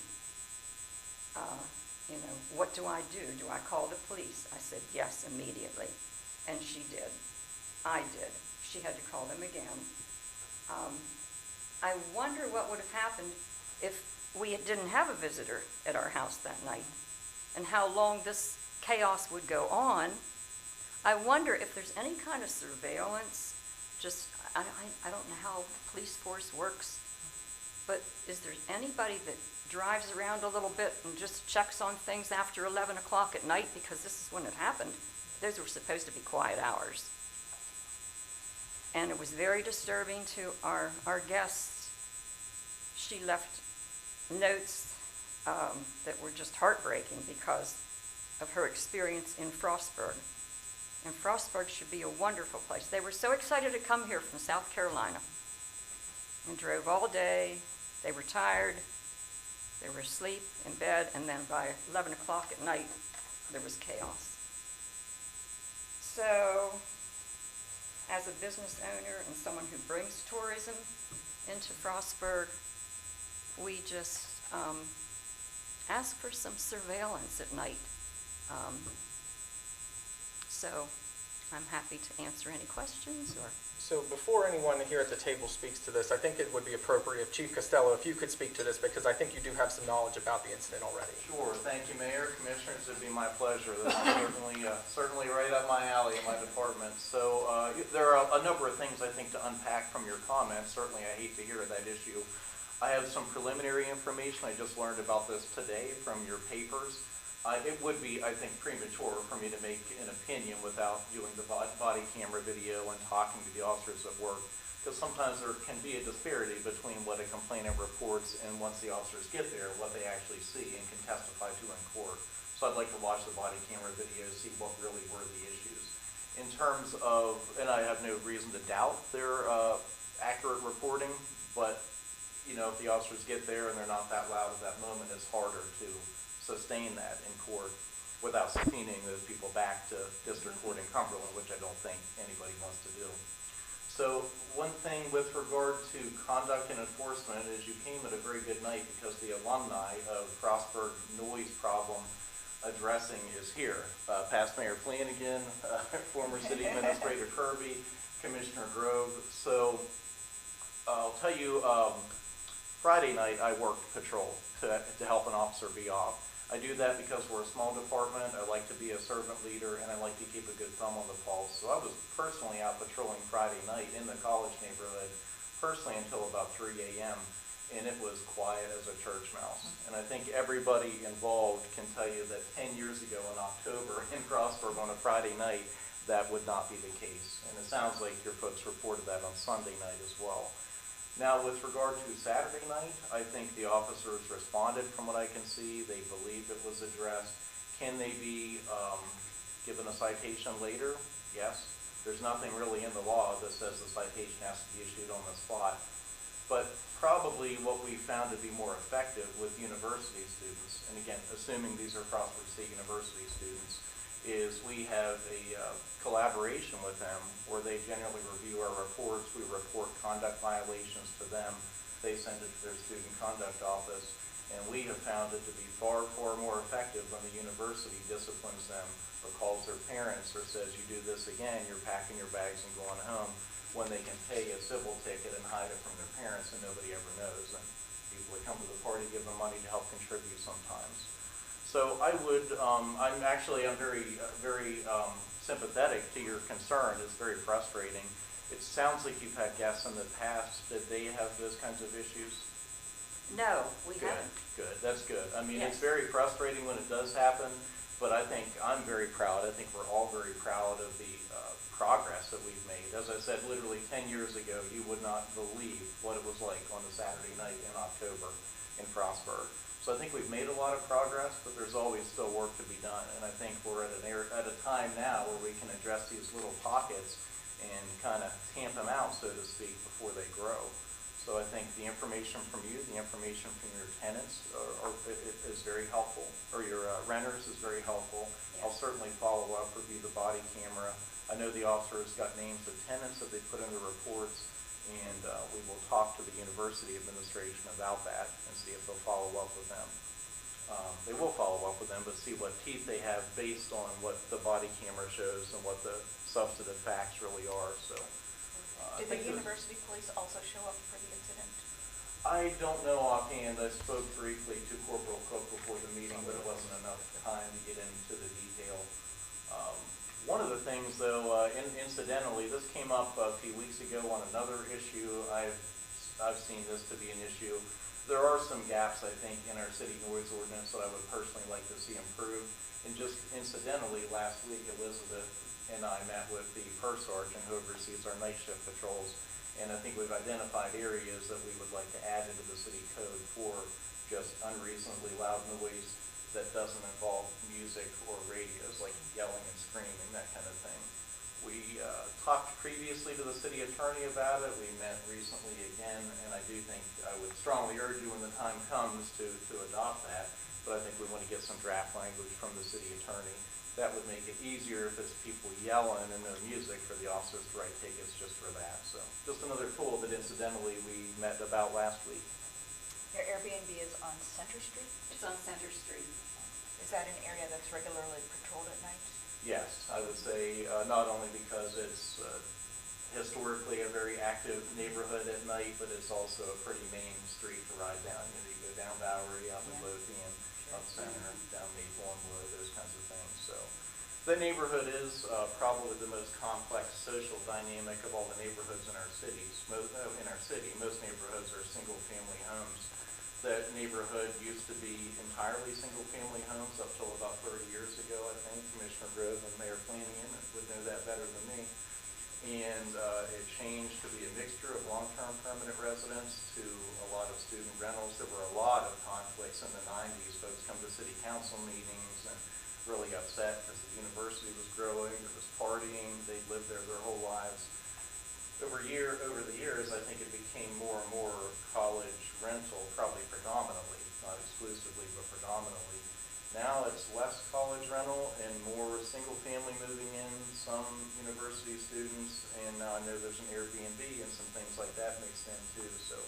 Speaker 13: What do I do? Do I call the police? I said yes immediately, and she did. I did. She had to call them again. I wonder what would have happened if we didn't have a visitor at our house that night, and how long this chaos would go on. I wonder if there's any kind of surveillance. I don't know how the police force works, but is there anybody that drives around a little bit and just checks on things after 11 o'clock at night, because this is when it happened? Those were supposed to be quiet hours. And it was very disturbing to our guests. She left notes that were just heartbreaking because of her experience in Frostburg. And Frostburg should be a wonderful place. They were so excited to come here from South Carolina and drove all day. They were tired. They were asleep in bed, and then by 11 o'clock at night, there was chaos. So, as a business owner and someone who brings tourism into Frostburg, we just ask for some surveillance at night. So I'm happy to answer any questions or.
Speaker 1: So before anyone here at the table speaks to this, I think it would be appropriate, Chief Costello, if you could speak to this, because I think you do have some knowledge about the incident already.
Speaker 12: Sure. Thank you, Mayor, Commissioners. It'd be my pleasure. This is certainly right up my alley in my department. So there are a number of things I think to unpack from your comments. Certainly, I hate to hear that issue. I have some preliminary information. I just learned about this today from your papers. It would be, I think, premature for me to make an opinion without doing the body camera video and talking to the officers at work, because sometimes there can be a disparity between what a complainant reports and once the officers get there, what they actually see and can testify to in court. So I'd like to watch the body camera video, see what really were the issues. In terms of, and I have no reason to doubt their accurate reporting, but you know, if the officers get there and they're not that loud at that moment, it's harder to sustain that in court without subpoenaing those people back to district court in Cumberland, which I don't think anybody wants to do. So one thing with regard to conduct and enforcement is you came at a very good night because the alumni of Frostburg noise problem addressing is here. Past Mayor Flanagan, former City Administrator Kirby, Commissioner Grove. So I'll tell you, Friday night I worked patrol to help an officer be off. I do that because we're a small department. I like to be a servant leader, and I like to keep a good thumb on the pulse. So I was personally out patrolling Friday night in the college neighborhood, personally until about 3 a.m., and it was quiet as a church mouse. And I think everybody involved can tell you that 10 years ago in October in Frostburg on a Friday night, that would not be the case. And it sounds like your folks reported that on Sunday night as well. Now, with regard to Saturday night, I think the officers responded from what I can see. They believe it was addressed. Can they be given a citation later? Yes. There's nothing really in the law that says the citation has to be issued on the spot. But probably what we found to be more effective with university students, and again, assuming these are Frostburg State University students, is we have a collaboration with them where they generally review our reports. We report conduct violations to them. They send it to their student conduct office. And we have found it to be far, far more effective when the university disciplines them or calls their parents or says, you do this again, you're packing your bags and going home, when they can pay a civil ticket and hide it from their parents and nobody ever knows. And people that come to the party give them money to help contribute sometimes. So I would, I'm very sympathetic to your concern. It's very frustrating. It sounds like you've had guests in the past. Did they have those kinds of issues?
Speaker 13: No, we haven't.
Speaker 12: Good, that's good. I mean,
Speaker 13: Yes.
Speaker 12: It's very frustrating when it does happen, but I think I'm very proud. I think we're all very proud of the progress that we've made. As I said, literally 10 years ago, you would not believe what it was like on a Saturday night in October in Frostburg. So I think we've made a lot of progress, but there's always still work to be done. And I think we're at a time now where we can address these little pockets and kind of tamp them out, so to speak, before they grow. So I think the information from you, the information from your tenants is very helpful, or your renters is very helpful.
Speaker 13: Yes.
Speaker 12: I'll certainly follow up, review the body camera. I know the officers got names of tenants that they put in the reports, and we will talk to the university administration about that and see if they'll follow up with them. They will follow up with them, but see what teeth they have based on what the body camera shows and what the substantive facts really are. So,
Speaker 3: Did the university police also show up for the incident?
Speaker 12: I don't know offhand. I spoke briefly to Corporal Cook before the meeting, but it wasn't enough time to get into the detail. One of the things, though, incidentally, this came up a few weeks ago on another issue. I've seen this to be an issue. There are some gaps, I think, in our city noise ordinance that I would personally like to see improved. And just incidentally, last week, Elizabeth and I met with the first sergeant who oversees our night shift patrols. And I think we've identified areas that we would like to add into the city code for just unreasonably loud noise that doesn't involve music or radios, like yelling and screaming, that kind of thing. We talked previously to the city attorney about it. We met recently again, and I do think I would strongly urge you when the time comes to adopt that. But I think we want to get some draft language from the city attorney. That would make it easier if it's people yelling and no music for the officers to write tickets just for that. So just another tool that incidentally we met about last week.
Speaker 3: Your Airbnb Airbnb is on Center Street?
Speaker 13: It's on Center Street.
Speaker 3: Is that an area that's regularly patrolled at night?
Speaker 12: Yes, I would say not only because it's historically a very active neighborhood at night, but it's also a pretty main street to ride down. You know, you go down Bowery, out Midlothian, up Center, down Maple and Wood, those kinds of things. So the neighborhood is probably the most complex social dynamic of all the neighborhoods in our cities. Most neighborhoods are single-family homes. That neighborhood used to be entirely single-family homes up till about 30 years ago, I think. Commissioner Grove and Mayor Flanagan would know that better than me. And it changed to be a mixture of long-term permanent residents to a lot of student rentals. There were a lot of conflicts in the 90s. Folks come to city council meetings and really upset because the university was growing, there was partying, they'd lived there their whole lives. Over the years, I think it became more and more college rental, probably predominantly, not exclusively, but predominantly. Now it's less college rental and more single family moving in, some university students, and now I know there's an Airbnb and some things like that mixed in too. So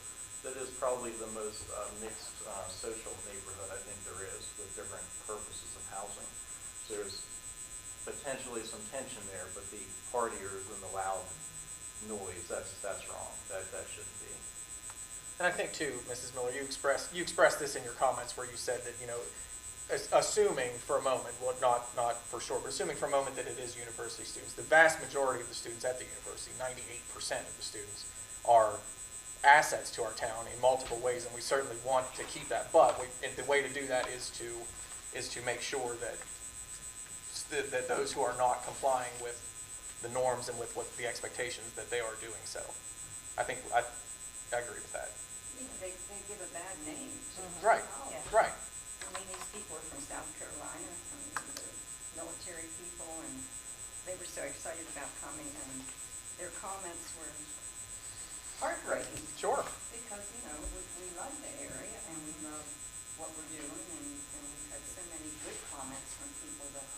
Speaker 12: that is probably the most mixed social neighborhood I think there is, with different purposes of housing. So there's potentially some tension there, but the partiers and the loud noise, that's wrong. That shouldn't be.
Speaker 1: And I think too, Mrs. Miller, you expressed this in your comments where you said that, you know, assuming for a moment, well, not for sure, but assuming for a moment that it is university students, the vast majority of the students at the university, 98% of the students, are assets to our town in multiple ways, and we certainly want to keep that. But the way to do that is to make sure that those who are not complying with the norms and with what the expectations that they are doing so. I think I agree with that.
Speaker 13: You know, they give a bad name to
Speaker 1: Right,
Speaker 13: college.
Speaker 1: right.
Speaker 13: I mean, these people are from South Carolina, they're military people, and they were so excited about coming, and their comments were heartbreaking.
Speaker 1: Sure.
Speaker 13: Because, you know, we love the area, and we love what we're doing, and we've had so many good comments from people that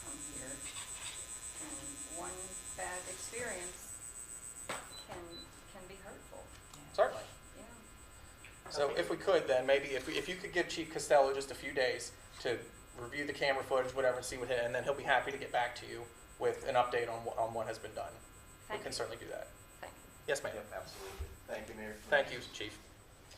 Speaker 13: come here. And one bad experience can be hurtful.
Speaker 1: Certainly.
Speaker 13: Yeah.
Speaker 1: So if we could then, maybe if you could give Chief Costello just a few days to review the camera footage, whatever, and see what, and then he'll be happy to get back to you with an update on what has been done. We can certainly do that.
Speaker 13: Thank you.
Speaker 1: Yes, ma'am.
Speaker 12: Yep, absolutely. Thank you, Mayor.
Speaker 1: Thank you, Chief.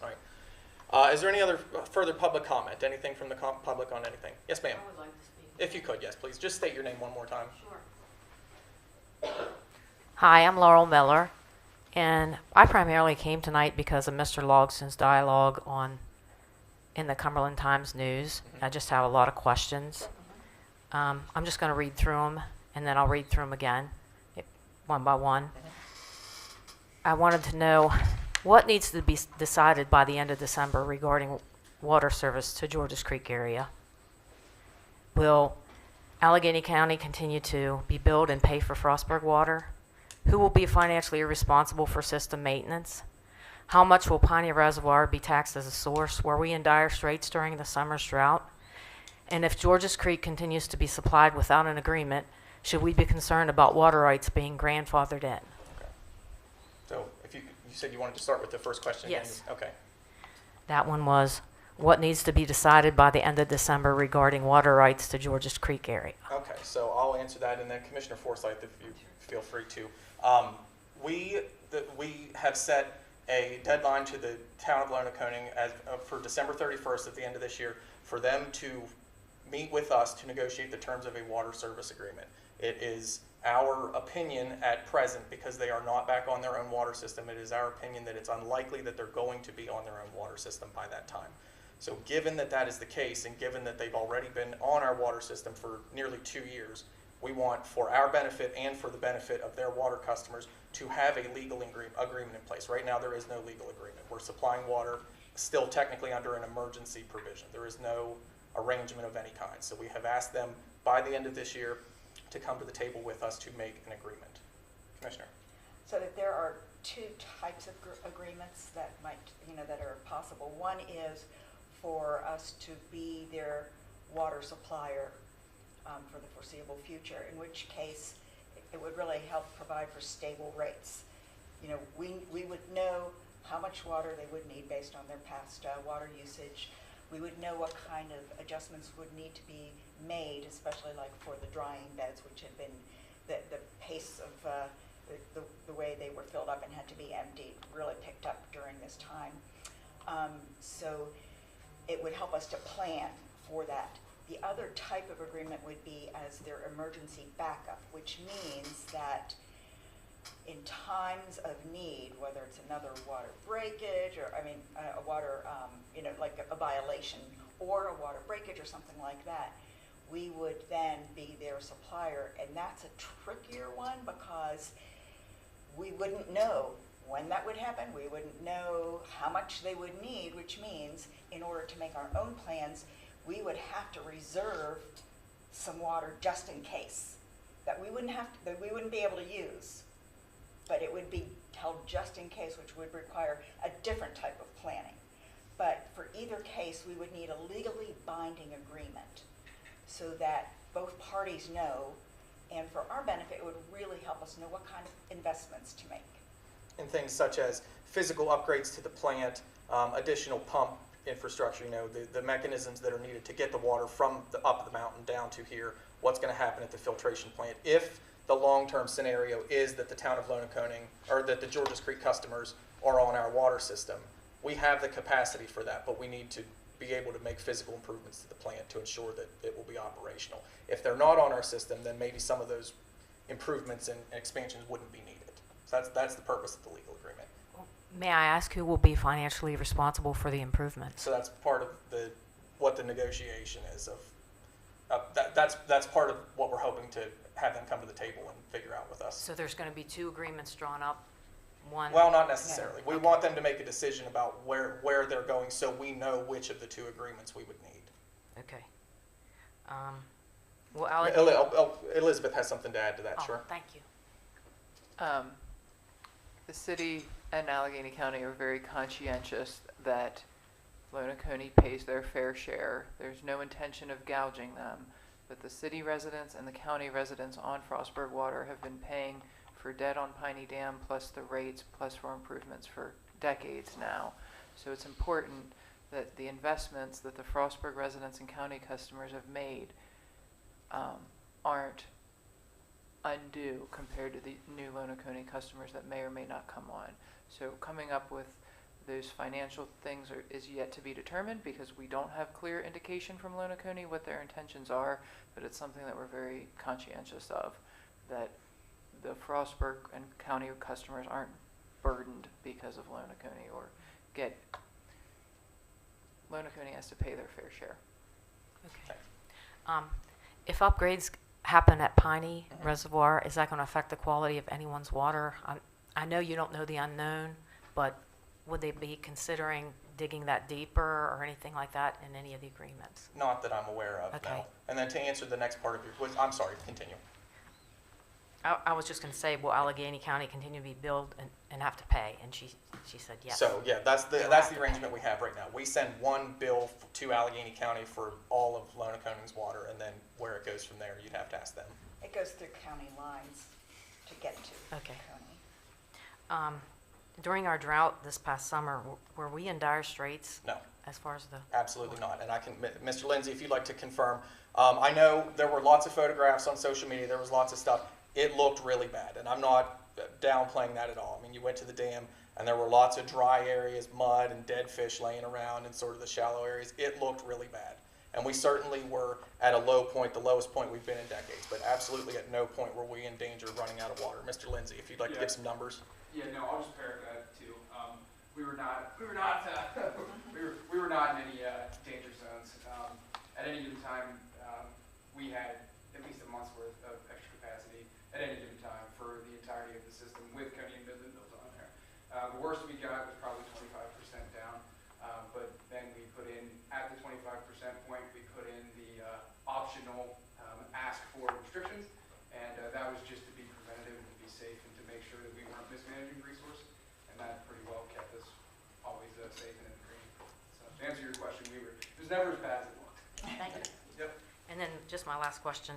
Speaker 1: All right. Is there any other further public comment? Anything from the public on anything? Yes, ma'am.
Speaker 11: I would like to speak.
Speaker 1: If you could, yes, please. Just state your name one more time.
Speaker 11: Sure. Hi, I'm Laurel Miller, and I primarily came tonight because of Mr. Logston's dialogue in the Cumberland Times News. I just have a lot of questions. I'm just going to read through them, and then I'll read through them again, one by one. I wanted to know what needs to be decided by the end of December regarding water service to Georges Creek area. Will Allegheny County continue to be billed and pay for Frostburg water? Who will be financially responsible for system maintenance? How much will Piney Reservoir be taxed as a source? Were we in dire straits during the summer's drought? And if Georges Creek continues to be supplied without an agreement, should we be concerned about water rights being grandfathered in?
Speaker 1: Okay. So if you said you wanted to start with the first question again?
Speaker 11: Yes.
Speaker 1: Okay.
Speaker 11: That one was, what needs to be decided by the end of December regarding water rights to Georges Creek area?
Speaker 1: Okay, so I'll answer that, and then Commissioner Forsyth, if you feel free to. We have set a deadline to the town of Lonaconing for December 31st at the end of this year for them to meet with us to negotiate the terms of a water service agreement. It is our opinion at present, because they are not back on their own water system, it is our opinion that it's unlikely that they're going to be on their own water system by that time. So given that that is the case, and given that they've already been on our water system for nearly 2 years, we want, for our benefit and for the benefit of their water customers, to have a legal agreement in place. Right now, there is no legal agreement. We're supplying water still technically under an emergency provision. There is no arrangement of any kind. So we have asked them by the end of this year to come to the table with us to make an agreement. Commissioner.
Speaker 3: So that there are two types of agreements that that are possible. One is for us to be their water supplier for the foreseeable future, in which case it would really help provide for stable rates. You know, we would know how much water they would need based on their past water usage. We would know what kind of adjustments would need to be made, especially like for the drying beds, which had been, the pace of the way they were filled up and had to be emptied really picked up during this time. So it would help us to plan for that. The other type of agreement would be as their emergency backup, which means that in times of need, whether it's another water breakage or, a water, like a violation or a water breakage or something like that, we would then be their supplier. And that's a trickier one because we wouldn't know when that would happen. We wouldn't know how much they would need, which means in order to make our own plans, we would have to reserve some water just in case that we wouldn't be able to use, but it would be held just in case, which would require a different type of planning. But for either case, we would need a legally binding agreement so that both parties know, and for our benefit, it would really help us know what kind of investments to make.
Speaker 1: And things such as physical upgrades to the plant, additional pump infrastructure, the mechanisms that are needed to get the water from up the mountain down to here, what's going to happen at the filtration plant. If the long-term scenario is that the town of Lonaconing, or that the Georges Creek customers are on our water system, we have the capacity for that, but we need to be able to make physical improvements to the plant to ensure that it will be operational. If they're not on our system, then maybe some of those improvements and expansions wouldn't be needed. So that's the purpose of the legal agreement.
Speaker 11: May I ask who will be financially responsible for the improvements?
Speaker 1: So that's part of what the negotiation is of. That's part of what we're hoping to have them come to the table and figure out with us.
Speaker 11: So there's going to be two agreements drawn up, one?
Speaker 1: Well, not necessarily. We want them to make a decision about where they're going so we know which of the two agreements we would need.
Speaker 11: Okay. Well,
Speaker 1: Elizabeth has something to add to that,
Speaker 11: oh,
Speaker 1: sure.
Speaker 11: Thank you.
Speaker 2: The city and Allegheny County are very conscientious that Lonaconee pays their fair share. There's no intention of gouging them, but the city residents and the county residents on Frostburg Water have been paying for debt on Piney Dam, plus the rates, plus for improvements for decades now. So it's important that the investments that the Frostburg residents and county customers have made aren't undue compared to the new Lonaconee customers that may or may not come on. So coming up with those financial things is yet to be determined because we don't have clear indication from Lonaconee what their intentions are, but it's something that we're very conscientious of, that the Frostburg and county customers aren't burdened because of Lonaconee or Lonaconee has to pay their fair share.
Speaker 11: Okay. If upgrades happen at Piney Reservoir, is that going to affect the quality of anyone's water? I know you don't know the unknown, but would they be considering digging that deeper or anything like that in any of the agreements?
Speaker 1: Not that I'm aware of,
Speaker 11: Okay.
Speaker 1: no. And then to answer the next part of your, I'm sorry, continue.
Speaker 11: I was just going to say, will Allegheny County continue to be billed and have to pay? And she said yes.
Speaker 1: So, yeah, that's
Speaker 11: They'll have
Speaker 1: the
Speaker 11: to
Speaker 1: arrangement we have right now. We send one bill to Allegheny County for all of Lonaconing's water, and then where it goes from there, you'd have to ask them.
Speaker 3: It goes through county lines to get to
Speaker 11: Okay.
Speaker 3: county.
Speaker 11: During our drought this past summer, were we in dire straits?
Speaker 1: No.
Speaker 11: As far as the...
Speaker 1: Absolutely not. And I can, Mr. Lindsay, if you'd like to confirm, I know there were lots of photographs on social media. There was lots of stuff. It looked really bad, and I'm not downplaying that at all. I mean, you went to the dam, and there were lots of dry areas, mud and dead fish laying around in sort of the shallow areas. It looked really bad. And we certainly were at a low point, the lowest point we've been in decades, but absolutely at no point were we in danger of running out of water. Mr. Lindsay, if you'd like to give some numbers.
Speaker 10: Yeah, no, I'll just parrot that too. We were not in any danger zones. At any given time, we had at least a month's worth of extra capacity at any given time for the entirety of the system with Coney and Midland built on there. The worst we got was probably 25% down, but then we put in, at the 25% point, we put in the optional ask for restrictions, and that was just to be preventative and to be safe and to make sure that we weren't mismanaging resource, and that pretty well kept us always safe and in the green. So to answer your question, it was never as bad as it looked.
Speaker 11: Thank you.
Speaker 10: Yep.
Speaker 11: And then just my last question.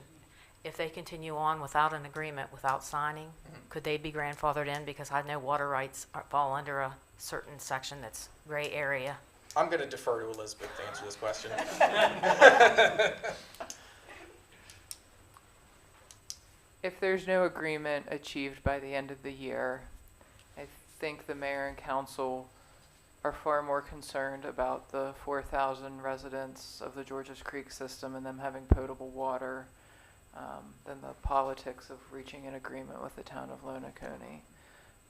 Speaker 11: if they continue on without an agreement, without signing, could they be grandfathered in? Because I know water rights fall under a certain section that's gray area.
Speaker 1: I'm going to defer to Elizabeth to answer this question.
Speaker 2: If there's no agreement achieved by the end of the year, I think the mayor and council are far more concerned about the 4,000 residents of the Georges Creek system and them having potable water than the politics of reaching an agreement with the town of Lonacone.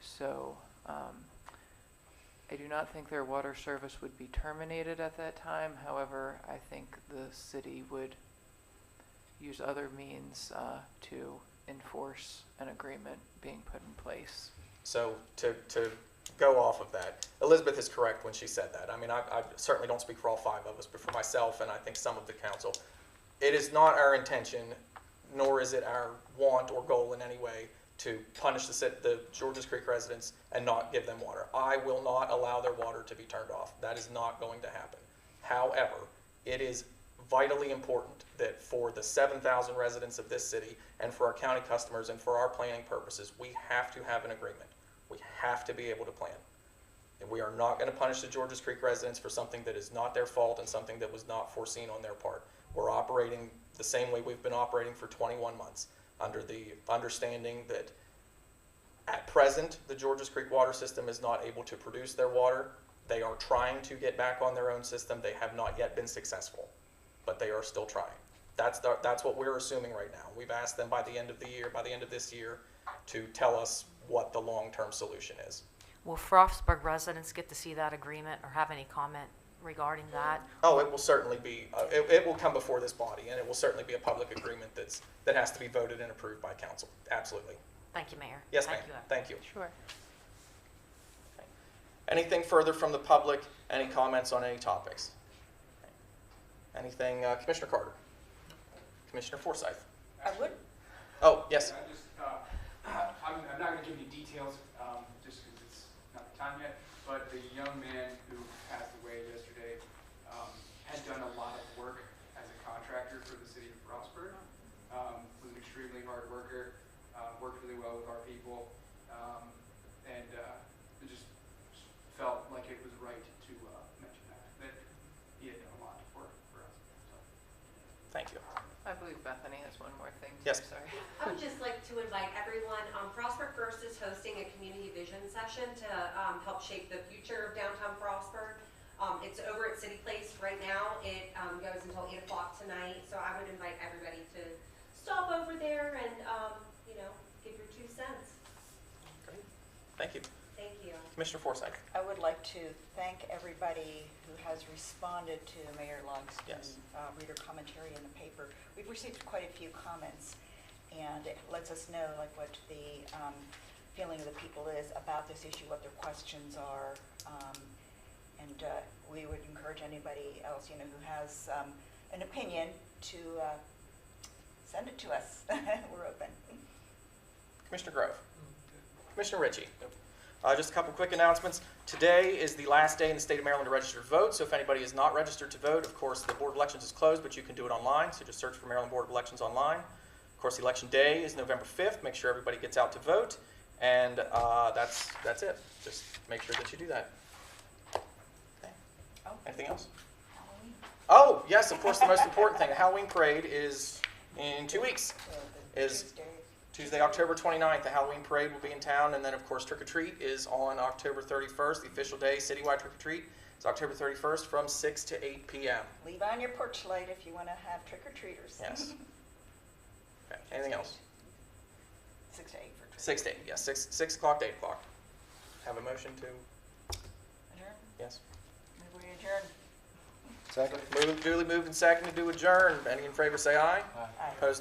Speaker 2: So I do not think their water service would be terminated at that time. However, I think the city would use other means to enforce an agreement being put in place.
Speaker 1: So to go off of that, Elizabeth is correct when she said that. I mean, I certainly don't speak for all five of us, but for myself and I think some of the council, it is not our intention, nor is it our want or goal in any way to punish the Georges Creek residents and not give them water. I will not allow their water to be turned off. That is not going to happen. However, it is vitally important that for the 7,000 residents of this city and for our county customers and for our planning purposes, we have to have an agreement. We have to be able to plan. And we are not going to punish the Georges Creek residents for something that is not their fault and something that was not foreseen on their part. We're operating the same way we've been operating for 21 months, under the understanding that at present, the Georges Creek water system is not able to produce their water. They are trying to get back on their own system. They have not yet been successful, but they are still trying. That's what we're assuming right now. We've asked them by the end of the year, by the end of this year, to tell us what the long-term solution is.
Speaker 11: Will Frostburg residents get to see that agreement or have any comment regarding that?
Speaker 1: Oh, it will certainly be, it will come before this body, and it will certainly be a public agreement that has to be voted and approved by council. Absolutely.
Speaker 11: Thank you, Mayor.
Speaker 1: Yes, ma'am.
Speaker 11: Thank you.
Speaker 1: Thank you.
Speaker 2: Sure.
Speaker 1: Anything further from the public? Any comments on any topics? Anything, Commissioner Carter? Commissioner Forsyth?
Speaker 3: I would.
Speaker 1: Oh, yes.
Speaker 10: I'm not going to give you details just because it's not the time yet, but the young man who passed away yesterday had done a lot of work as a contractor for the city of Frostburg. Was an extremely hard worker, worked really well with our people, and it just felt like it was right to mention that he had done a lot for us. So.
Speaker 1: Thank you.
Speaker 2: I believe Bethany has one more thing.
Speaker 1: Yes.
Speaker 2: Sorry.
Speaker 9: I would just like to invite everyone, Frostburg First is hosting a community vision session to help shape the future of downtown Frostburg. It's over at City Place right now. It goes until 8 o'clock tonight, so I would invite everybody to stop over there and, give your 2 cents.
Speaker 1: Great. Thank you.
Speaker 9: Thank you.
Speaker 1: Commissioner Forsyth?
Speaker 3: I would like to thank everybody who has responded to Mayor Logston
Speaker 1: Yes.
Speaker 3: reader commentary in the paper. We've received quite a few comments, and it lets us know what the feeling of the people is about this issue, what their questions are, and we would encourage anybody else who has an opinion to send it to us. We're open.
Speaker 1: Commissioner Grove? Commissioner Ritchie? Just a couple quick announcements. Today is the last day in the state of Maryland to register to vote, so if anybody is not registered to vote, of course, the Board of Elections is closed, but you can do it online, so just search for Maryland Board of Elections online. Of course, the election day is November 5th. Make sure everybody gets out to vote, and that's it. Just make sure that you do that. Okay. Anything else?
Speaker 3: Halloween.
Speaker 1: Oh, yes, of course, the most important thing. The Halloween parade is in 2 weeks. Is Tuesday, October 29th, the Halloween parade will be in town, and then, of course, trick-or-treat is on October 31st. The official day, citywide trick-or-treat, is October 31st from 6 to 8 p.m.
Speaker 3: Leave on your porch light if you want to have trick-or-treaters.
Speaker 1: Yes. Okay. Anything else?
Speaker 3: 6 to 8 for trick.
Speaker 1: 6 to 8, yes. 6 o'clock to 8 o'clock. Have a motion to?
Speaker 3: Adjourn?
Speaker 1: Yes.
Speaker 3: Maybe we adjourn.
Speaker 7: Second.
Speaker 1: Duly moved and seconded to adjourn. Any in favor say aye.
Speaker 3: Aye.
Speaker 1: Opposed, no.